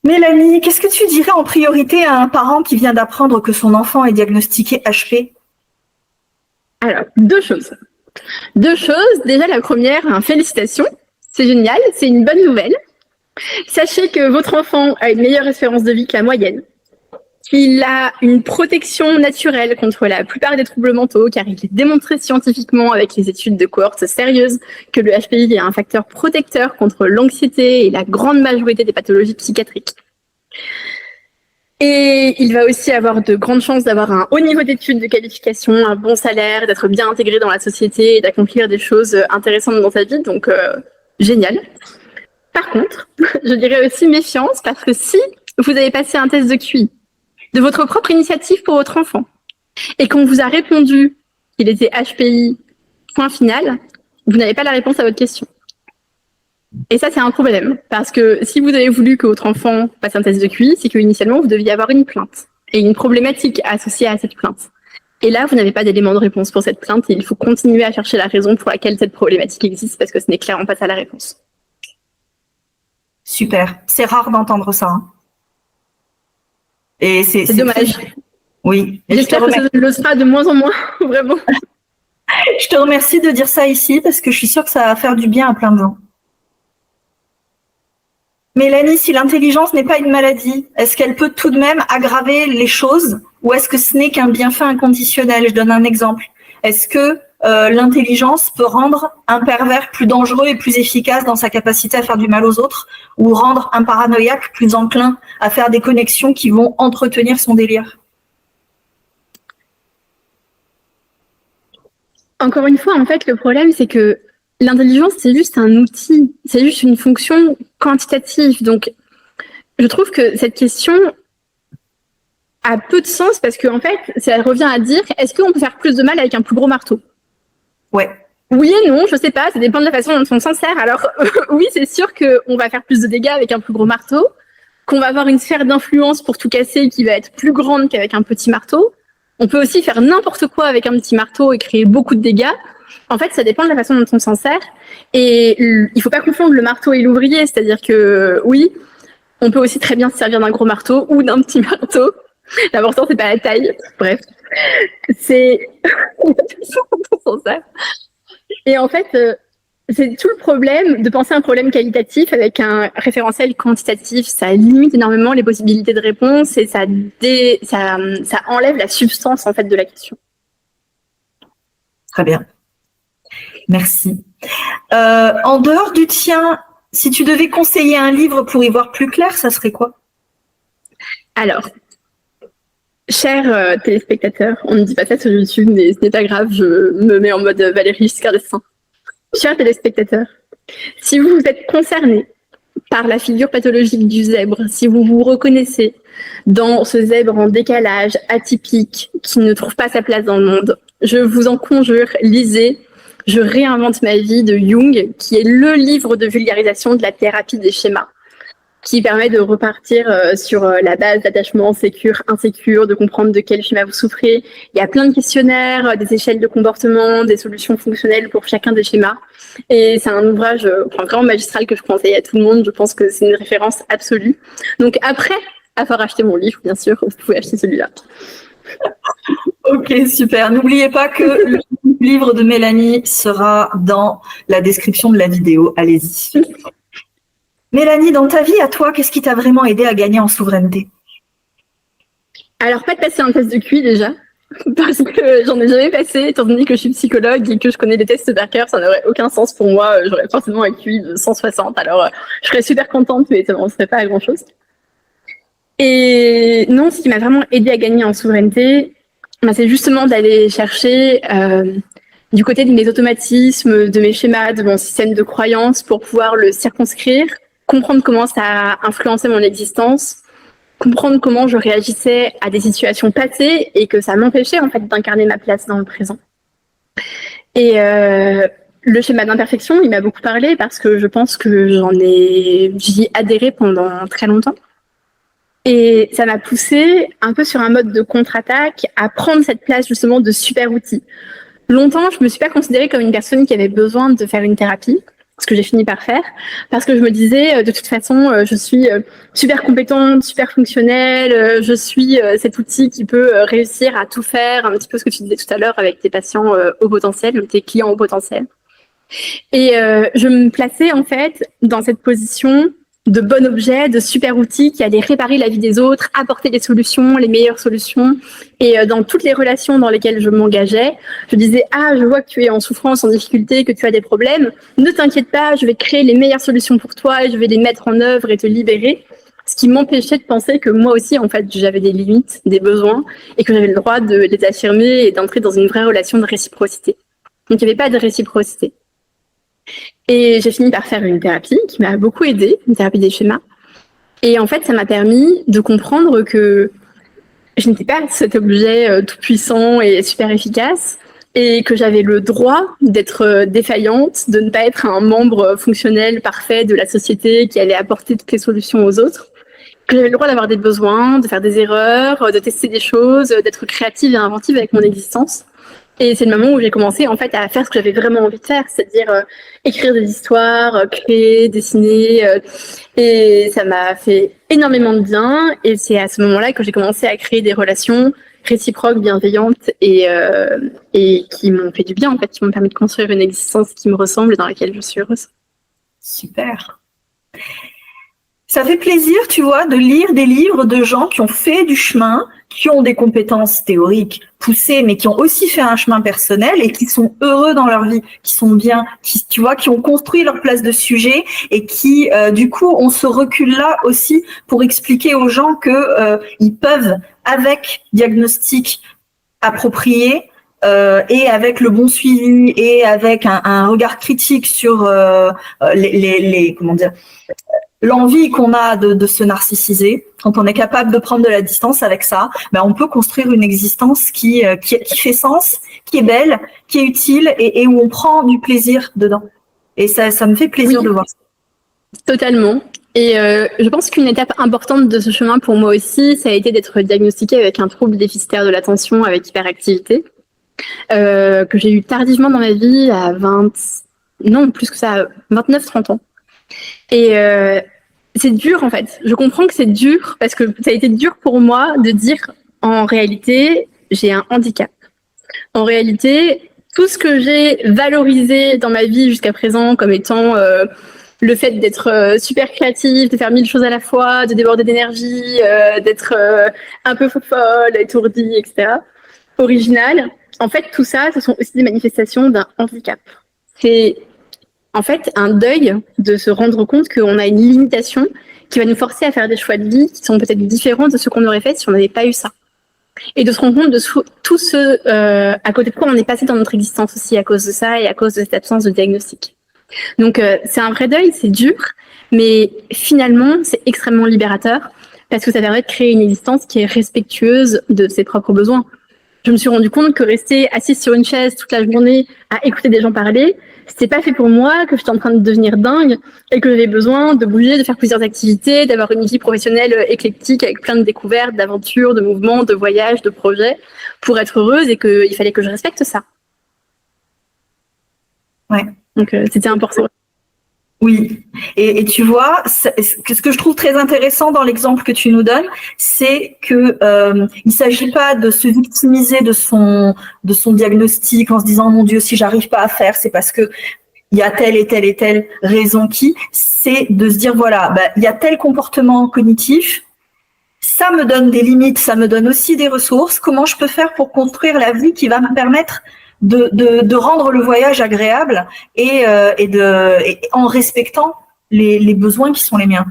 A: Mélanie, qu'est-ce que tu dirais en priorité à un parent qui vient d'apprendre que son enfant est diagnostiqué HP ?
B: Alors, deux choses. Déjà, la première, félicitations. C'est génial, c'est une bonne nouvelle. Sachez que votre enfant a une meilleure espérance de vie que la moyenne. Il a une protection naturelle contre la plupart des troubles mentaux, car il est démontré scientifiquement avec les études de cohortes sérieuses que le HPI est un facteur protecteur contre l'anxiété et la grande majorité des pathologies psychiatriques. Et il va aussi avoir de grandes chances d'avoir un haut niveau d'études, de qualification, un bon salaire, d'être bien intégré dans la société et d'accomplir des choses intéressantes dans sa vie. Donc, génial. Par contre, je dirais aussi méfiance, parce que si vous avez passé un test de QI de votre propre initiative pour votre enfant et qu'on vous a répondu qu'il était HPI, point final, vous n'avez pas la réponse à votre question. Et ça, c'est un problème. Parce que si vous avez voulu que votre enfant passe un test de QI, c'est qu'initialement, vous deviez avoir une plainte et une problématique associée à cette plainte. Et là, vous n'avez pas d'élément de réponse pour cette plainte et il faut continuer à chercher la raison pour laquelle cette problématique existe parce que ce n'est clairement pas ça la réponse.
A: Super. C'est rare d'entendre ça. Hein. Et c'est
B: dommage.
A: Oui.
B: J'espère que ça le sera de moins en moins, vraiment.
A: Je te remercie de dire ça ici parce que je suis sûre que ça va faire du bien à plein de gens. Mélanie, si l'intelligence n'est pas une maladie, est-ce qu'elle peut tout de même aggraver les choses ou est-ce que ce n'est qu'un bienfait inconditionnel? Je donne un exemple. Est-ce que l'intelligence peut rendre un pervers plus dangereux et plus efficace dans sa capacité à faire du mal aux autres ou rendre un paranoïaque plus enclin à faire des connexions qui vont entretenir son délire?
B: Encore une fois, en fait, le problème, c'est que l'intelligence, c'est juste un outil, c'est juste une fonction quantitative. Donc, je trouve que cette question a peu de sens parce qu'en fait, ça revient à dire, est-ce qu'on peut faire plus de mal avec un plus gros marteau?
A: Ouais.
B: Oui et non, je sais pas, ça dépend de la façon dont on s'en sert. Alors, oui, c'est sûr qu'on va faire plus de dégâts avec un plus gros marteau, qu'on va avoir une sphère d'influence pour tout casser qui va être plus grande qu'avec un petit marteau. On peut aussi faire n'importe quoi avec un petit marteau et créer beaucoup de dégâts. En fait, ça dépend de la façon dont on s'en sert. Et il faut pas confondre le marteau et l'ouvrier. C'est-à-dire que, oui, on peut aussi très bien se servir d'un gros marteau ou d'un petit marteau. L'important, c'est pas la taille. Bref. C'est la façon dont on s'en sert. Et en fait, c'est tout le problème de penser un problème qualitatif avec un référentiel quantitatif. Ça limite énormément les possibilités de réponse et ça enlève la substance, en fait, de la question.
A: Très bien. Merci. En dehors du tien, si tu devais conseiller un livre pour y voir plus clair, ça serait quoi?
B: Alors, chers téléspectateurs, on ne dit pas ça sur YouTube, mais ce n'est pas grave, je me mets en mode Valérie Giscard d'Estaing. Chers téléspectateurs, si vous êtes concernés par la figure pathologique du zèbre, si vous vous reconnaissez dans ce zèbre en décalage, atypique, qui ne trouve pas sa place dans le monde, je vous en conjure, lisez Je réinvente ma vie de Jung, qui est le livre de vulgarisation de la thérapie des schémas, qui permet de repartir sur la base d'attachement sécure, insécure, de comprendre de quel schéma vous souffrez. Il y a plein de questionnaires, des échelles de comportement, des solutions fonctionnelles pour chacun des schémas. Et c'est un ouvrage vraiment magistral que je conseille à tout le monde. Je pense que c'est une référence absolue. Donc après avoir acheté mon livre, bien sûr, vous pouvez acheter celui-là.
A: Ok, super. N'oubliez pas que le livre de Mélanie sera dans la description de la vidéo. Allez-y. Mélanie, dans ta vie, à toi, qu'est-ce qui t'a vraiment aidé à gagner en souveraineté?
B: Alors, pas de passer un test de QI déjà, parce que j'en ai jamais passé, étant donné que je suis psychologue et que je connais les tests Berker, ça n'aurait aucun sens pour moi. J'aurais forcément un QI de 160, alors je serais super contente, mais ça ne serait pas à grand-chose. Et non, ce qui m'a vraiment aidé à gagner en souveraineté, c'est justement d'aller chercher du côté de mes automatismes, de mes schémas, de mon système de croyances pour pouvoir le circonscrire, comprendre comment ça a influencé mon existence, comprendre comment je réagissais à des situations passées et que ça m'empêchait en fait d'incarner ma place dans le présent. Et le schéma d'imperfection, il m'a beaucoup parlé parce que je pense que j'y ai adhéré pendant très longtemps. Et ça m'a poussé un peu sur un mode de contre-attaque à prendre cette place justement de super outil. Longtemps, je me suis pas considérée comme une personne qui avait besoin de faire une thérapie, ce que j'ai fini par faire, parce que je me disais, de toute façon, je suis super compétente, super fonctionnelle, je suis cet outil qui peut réussir à tout faire, un petit peu ce que tu disais tout à l'heure avec tes patients au potentiel, tes clients au potentiel. Et je me plaçais en fait dans cette position de bon objet, de super outil qui allait réparer la vie des autres, apporter des solutions, les meilleures solutions. Et dans toutes les relations dans lesquelles je m'engageais, je disais « Ah, je vois que tu es en souffrance, en difficulté, que tu as des problèmes. Ne t'inquiète pas, je vais créer les meilleures solutions pour toi et je vais les mettre en œuvre et te libérer. » Ce qui m'empêchait de penser que moi aussi, en fait, j'avais des limites, des besoins et que j'avais le droit de les affirmer et d'entrer dans une vraie relation de réciprocité. Donc, il n'y avait pas de réciprocité. Et j'ai fini par faire une thérapie qui m'a beaucoup aidée, une thérapie des schémas. Et en fait, ça m'a permis de comprendre que je n'étais pas cet objet tout puissant et super efficace, et que j'avais le droit d'être défaillante, de ne pas être un membre fonctionnel parfait de la société qui allait apporter toutes les solutions aux autres, que j'avais le droit d'avoir des besoins, de faire des erreurs, de tester des choses, d'être créative et inventive avec mon existence. Et c'est le moment où j'ai commencé en fait à faire ce que j'avais vraiment envie de faire, c'est-à-dire écrire des histoires, créer, dessiner. Et ça m'a fait énormément de bien. Et c'est à ce moment-là que j'ai commencé à créer des relations réciproques, bienveillantes et qui m'ont fait du bien en fait, qui m'ont permis de construire une existence qui me ressemble et dans laquelle je suis heureuse.
A: Super. Ça fait plaisir, tu vois, de lire des livres de gens qui ont fait du chemin, qui ont des compétences théoriques poussées, mais qui ont aussi fait un chemin personnel et qui sont heureux dans leur vie, qui sont bien, qui, tu vois, qui ont construit leur place de sujet et qui, du coup, ont ce recul-là aussi pour expliquer aux gens que ils peuvent, avec diagnostic approprié, et avec le bon suivi et avec un regard critique sur comment dire, l'envie qu'on a de se narcissiser, quand on est capable de prendre de la distance avec ça, ben on peut construire une existence qui fait sens, qui est belle, qui est utile et où on prend du plaisir dedans. Et ça me fait plaisir de voir ça.
B: Totalement. Et je pense qu'une étape importante de ce chemin pour moi aussi, ça a été d'être diagnostiquée avec un trouble déficitaire de l'attention avec hyperactivité, que j'ai eu tardivement dans ma vie à 29-30 ans. Et c'est dur en fait. Je comprends que c'est dur parce que ça a été dur pour moi de dire en réalité j'ai un handicap. En réalité, tout ce que j'ai valorisé dans ma vie jusqu'à présent comme étant le fait d'être super créative, de faire 1000 choses à la fois, de déborder d'énergie, d'être un peu folle, étourdie, etc. Original. En fait, tout ça, ce sont aussi des manifestations d'un handicap. C'est en fait un deuil de se rendre compte qu'on a une limitation qui va nous forcer à faire des choix de vie qui sont peut-être différents de ce qu'on aurait fait si on n'avait pas eu ça. Et de se rendre compte de tout ce à côté de quoi on est passé dans notre existence aussi à cause de ça et à cause de cette absence de diagnostic. Donc c'est un vrai deuil, c'est dur, mais finalement c'est extrêmement libérateur parce que ça permet de créer une existence qui est respectueuse de ses propres besoins. Je me suis rendu compte que rester assise sur une chaise toute la journée à écouter des gens parler, c'était pas fait pour moi, que j'étais en train de devenir dingue et que j'avais besoin de bouger, de faire plusieurs activités, d'avoir une vie professionnelle éclectique avec plein de découvertes, d'aventures, de mouvements, de voyages, de projets pour être heureuse et qu'il fallait que je respecte ça.
A: Ouais.
B: Donc c'était important.
A: Oui, et tu vois, ce que je trouve très intéressant dans l'exemple que tu nous donnes, c'est que il s'agit pas de se victimiser de son diagnostic en se disant mon Dieu, si j'arrive pas à faire, c'est parce que il y a telle et telle et telle raison c'est de se dire voilà, il y a tel comportement cognitif, ça me donne des limites, ça me donne aussi des ressources. Comment je peux faire pour construire la vie qui va me permettre de rendre le voyage agréable et en respectant les besoins qui sont les miens.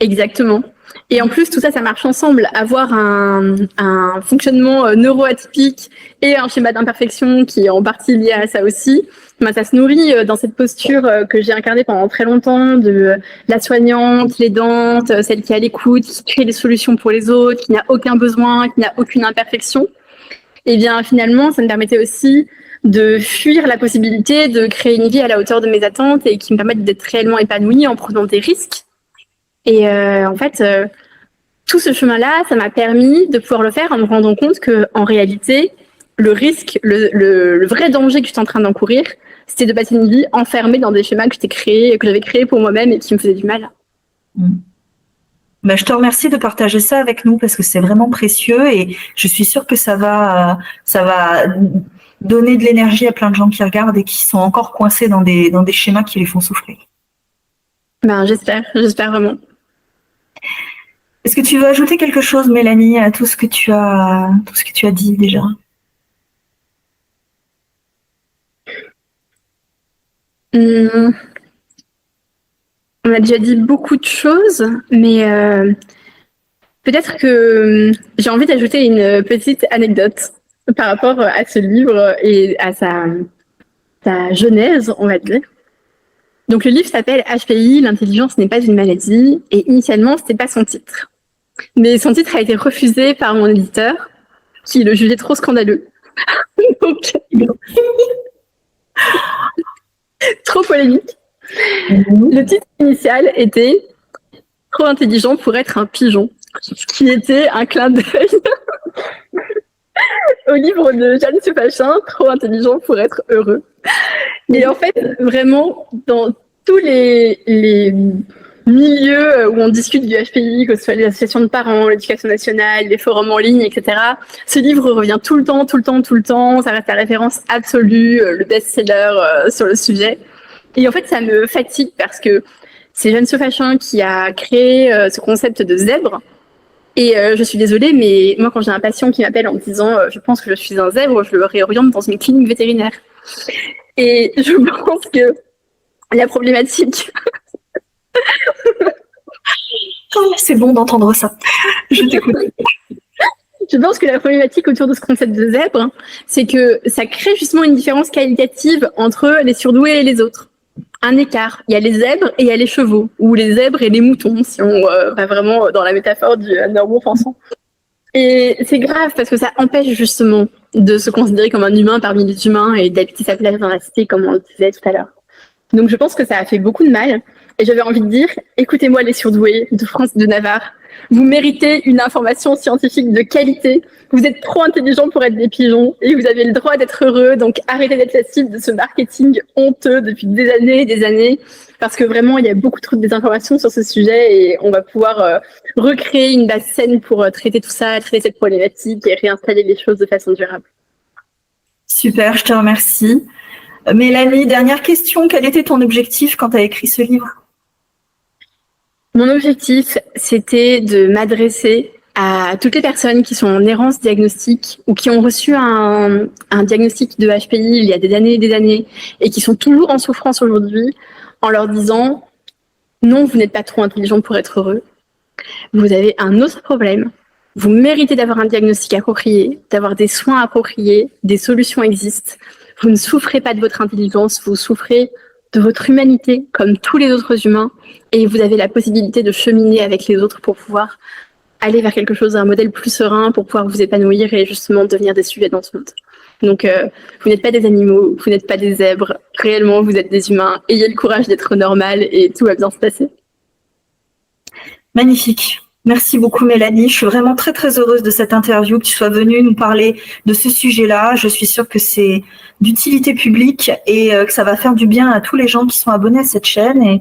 B: Exactement. Et en plus, tout ça, ça marche ensemble. Avoir un fonctionnement neuroatypique et un schéma d'imperfection qui est en partie lié à ça aussi, ça se nourrit dans cette posture que j'ai incarnée pendant très longtemps de la soignante, l'aidante, celle qui est à l'écoute, qui crée des solutions pour les autres, qui n'a aucun besoin, qui n'a aucune imperfection. Et bien finalement, ça me permettait aussi de fuir la possibilité de créer une vie à la hauteur de mes attentes et qui me permette d'être réellement épanouie en prenant des risques. Et en fait, tout ce chemin-là, ça m'a permis de pouvoir le faire en me rendant compte que, en réalité, le risque, le vrai danger que j'étais en train d'encourir, c'était de passer une vie enfermée dans des schémas que j'avais créés pour moi-même et qui me faisaient du mal.
A: Je te remercie de partager ça avec nous parce que c'est vraiment précieux et je suis sûre que ça va donner de l'énergie à plein de gens qui regardent et qui sont encore coincés dans des schémas qui les font souffrir.
B: J'espère vraiment.
A: Est-ce que tu veux ajouter quelque chose, Mélanie, à tout ce que tu as dit déjà?
B: On a déjà dit beaucoup de choses, mais peut-être que j'ai envie d'ajouter une petite anecdote par rapport à ce livre et à sa genèse, on va dire. Donc le livre s'appelle HPI, l'intelligence n'est pas une maladie, et initialement, c'était pas son titre. Mais son titre a été refusé par mon éditeur, qui le jugeait trop scandaleux. Donc, trop polémique. Le titre initial était Trop intelligent pour être un pigeon, qui était un clin d'œil au livre de Jeanne Sufachin, Trop intelligent pour être heureux. Et en fait, vraiment, dans tous les milieux où on discute du HPI, que ce soit les associations de parents, l'éducation nationale, les forums en ligne, etc., ce livre revient tout le temps. Ça reste la référence absolue, le best-seller sur le sujet. Et en fait, ça me fatigue parce que c'est Jeanne Sufachin qui a créé ce concept de zèbre. Et je suis désolée, mais moi, quand j'ai un patient qui m'appelle en me disant je pense que je suis un zèbre, je le réoriente dans une clinique vétérinaire. Et je pense que la problématique...
A: Oh, c'est bon d'entendre ça. Je t'écoute.
B: Je pense que la problématique autour de ce concept de zèbre, c'est que ça crée justement une différence qualitative entre les surdoués et les autres. Un écart. Il y a les zèbres et il y a les chevaux, ou les zèbres et les moutons, si on va vraiment dans la métaphore du neuroenfant. Et c'est grave parce que ça empêche justement de se considérer comme un humain parmi les humains et d'habiter sa place dans la cité, comme on le disait tout à l'heure. Donc je pense que ça a fait beaucoup de mal. Et j'avais envie de dire, écoutez-moi les surdoués de France et de Navarre, vous méritez une information scientifique de qualité. Vous êtes trop intelligents pour être des pigeons et vous avez le droit d'être heureux. Donc arrêtez d'être la cible de ce marketing honteux depuis des années et des années. Parce que vraiment, il y a beaucoup trop de désinformation sur ce sujet et on va pouvoir recréer une base saine pour traiter tout ça, traiter cette problématique et réinstaller les choses de façon durable.
A: Super, je te remercie. Mélanie, dernière question. Quel était ton objectif quand tu as écrit ce livre ?
B: Mon objectif, c'était de m'adresser à toutes les personnes qui sont en errance diagnostique ou qui ont reçu un diagnostic de HPI il y a des années et qui sont toujours en souffrance aujourd'hui en leur disant « Non, vous n'êtes pas trop intelligent pour être heureux. Vous avez un autre problème. Vous méritez d'avoir un diagnostic approprié, d'avoir des soins appropriés, des solutions existent. Vous ne souffrez pas de votre intelligence, vous souffrez de votre humanité comme tous les autres humains et vous avez la possibilité de cheminer avec les autres pour pouvoir aller vers quelque chose, un modèle plus serein pour pouvoir vous épanouir et justement devenir des sujets dans ce monde. Donc vous n'êtes pas des animaux, vous n'êtes pas des zèbres, réellement vous êtes des humains, ayez le courage d'être normal et tout va bien se passer.
A: Magnifique. Merci beaucoup Mélanie, je suis vraiment très très heureuse de cette interview, que tu sois venue nous parler de ce sujet-là. Je suis sûre que c'est d'utilité publique et que ça va faire du bien à tous les gens qui sont abonnés à cette chaîne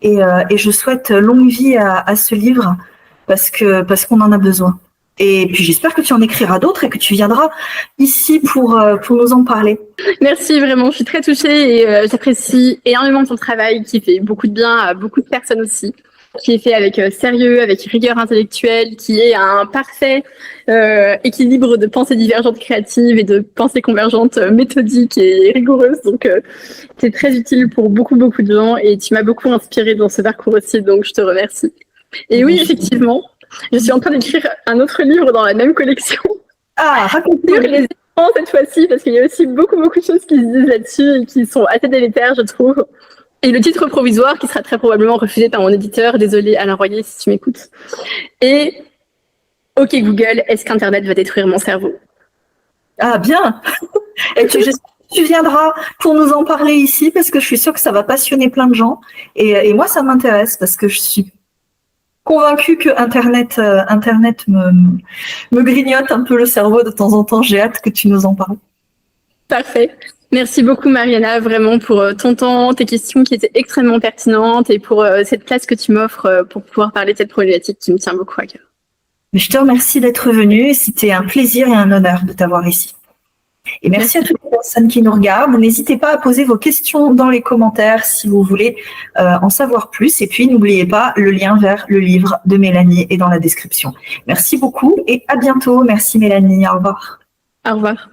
A: et je souhaite longue vie à ce livre parce qu'on en a besoin. Et puis j'espère que tu en écriras d'autres et que tu viendras ici pour nous en parler.
B: Merci vraiment, je suis très touchée et j'apprécie énormément ton travail qui fait beaucoup de bien à beaucoup de personnes aussi, qui est fait avec sérieux, avec rigueur intellectuelle, qui est un parfait équilibre de pensée divergente créative et de pensée convergente méthodique et rigoureuse. Donc c'est très utile pour beaucoup de gens et tu m'as beaucoup inspirée dans ce parcours aussi, donc je te remercie. Et oui, effectivement, je suis en train d'écrire un autre livre dans la même collection.
A: Ah, raconte-nous.
B: Les écrans cette fois-ci, parce qu'il y a aussi beaucoup de choses qui se disent là-dessus et qui sont assez délétères, je trouve. Et le titre provisoire qui sera très probablement refusé par mon éditeur, désolé Alain Royer si tu m'écoutes. Et OK Google, est-ce qu'Internet va détruire mon cerveau ?
A: Ah bien. Et tu viendras pour nous en parler ici parce que je suis sûre que ça va passionner plein de gens. Et moi, ça m'intéresse parce que je suis convaincue que Internet me grignote un peu le cerveau de temps en temps. J'ai hâte que tu nous en parles.
B: Parfait. Merci beaucoup Mariana, vraiment pour ton temps, tes questions qui étaient extrêmement pertinentes et pour cette place que tu m'offres pour pouvoir parler de cette problématique qui me tient beaucoup à cœur.
A: Mais je te remercie d'être venue. C'était un plaisir et un honneur de t'avoir ici. Et merci à toutes les personnes qui nous regardent. N'hésitez pas à poser vos questions dans les commentaires si vous voulez en savoir plus. Et puis, n'oubliez pas, le lien vers le livre de Mélanie est dans la description. Merci beaucoup et à bientôt. Merci Mélanie. Au revoir.
B: Au revoir.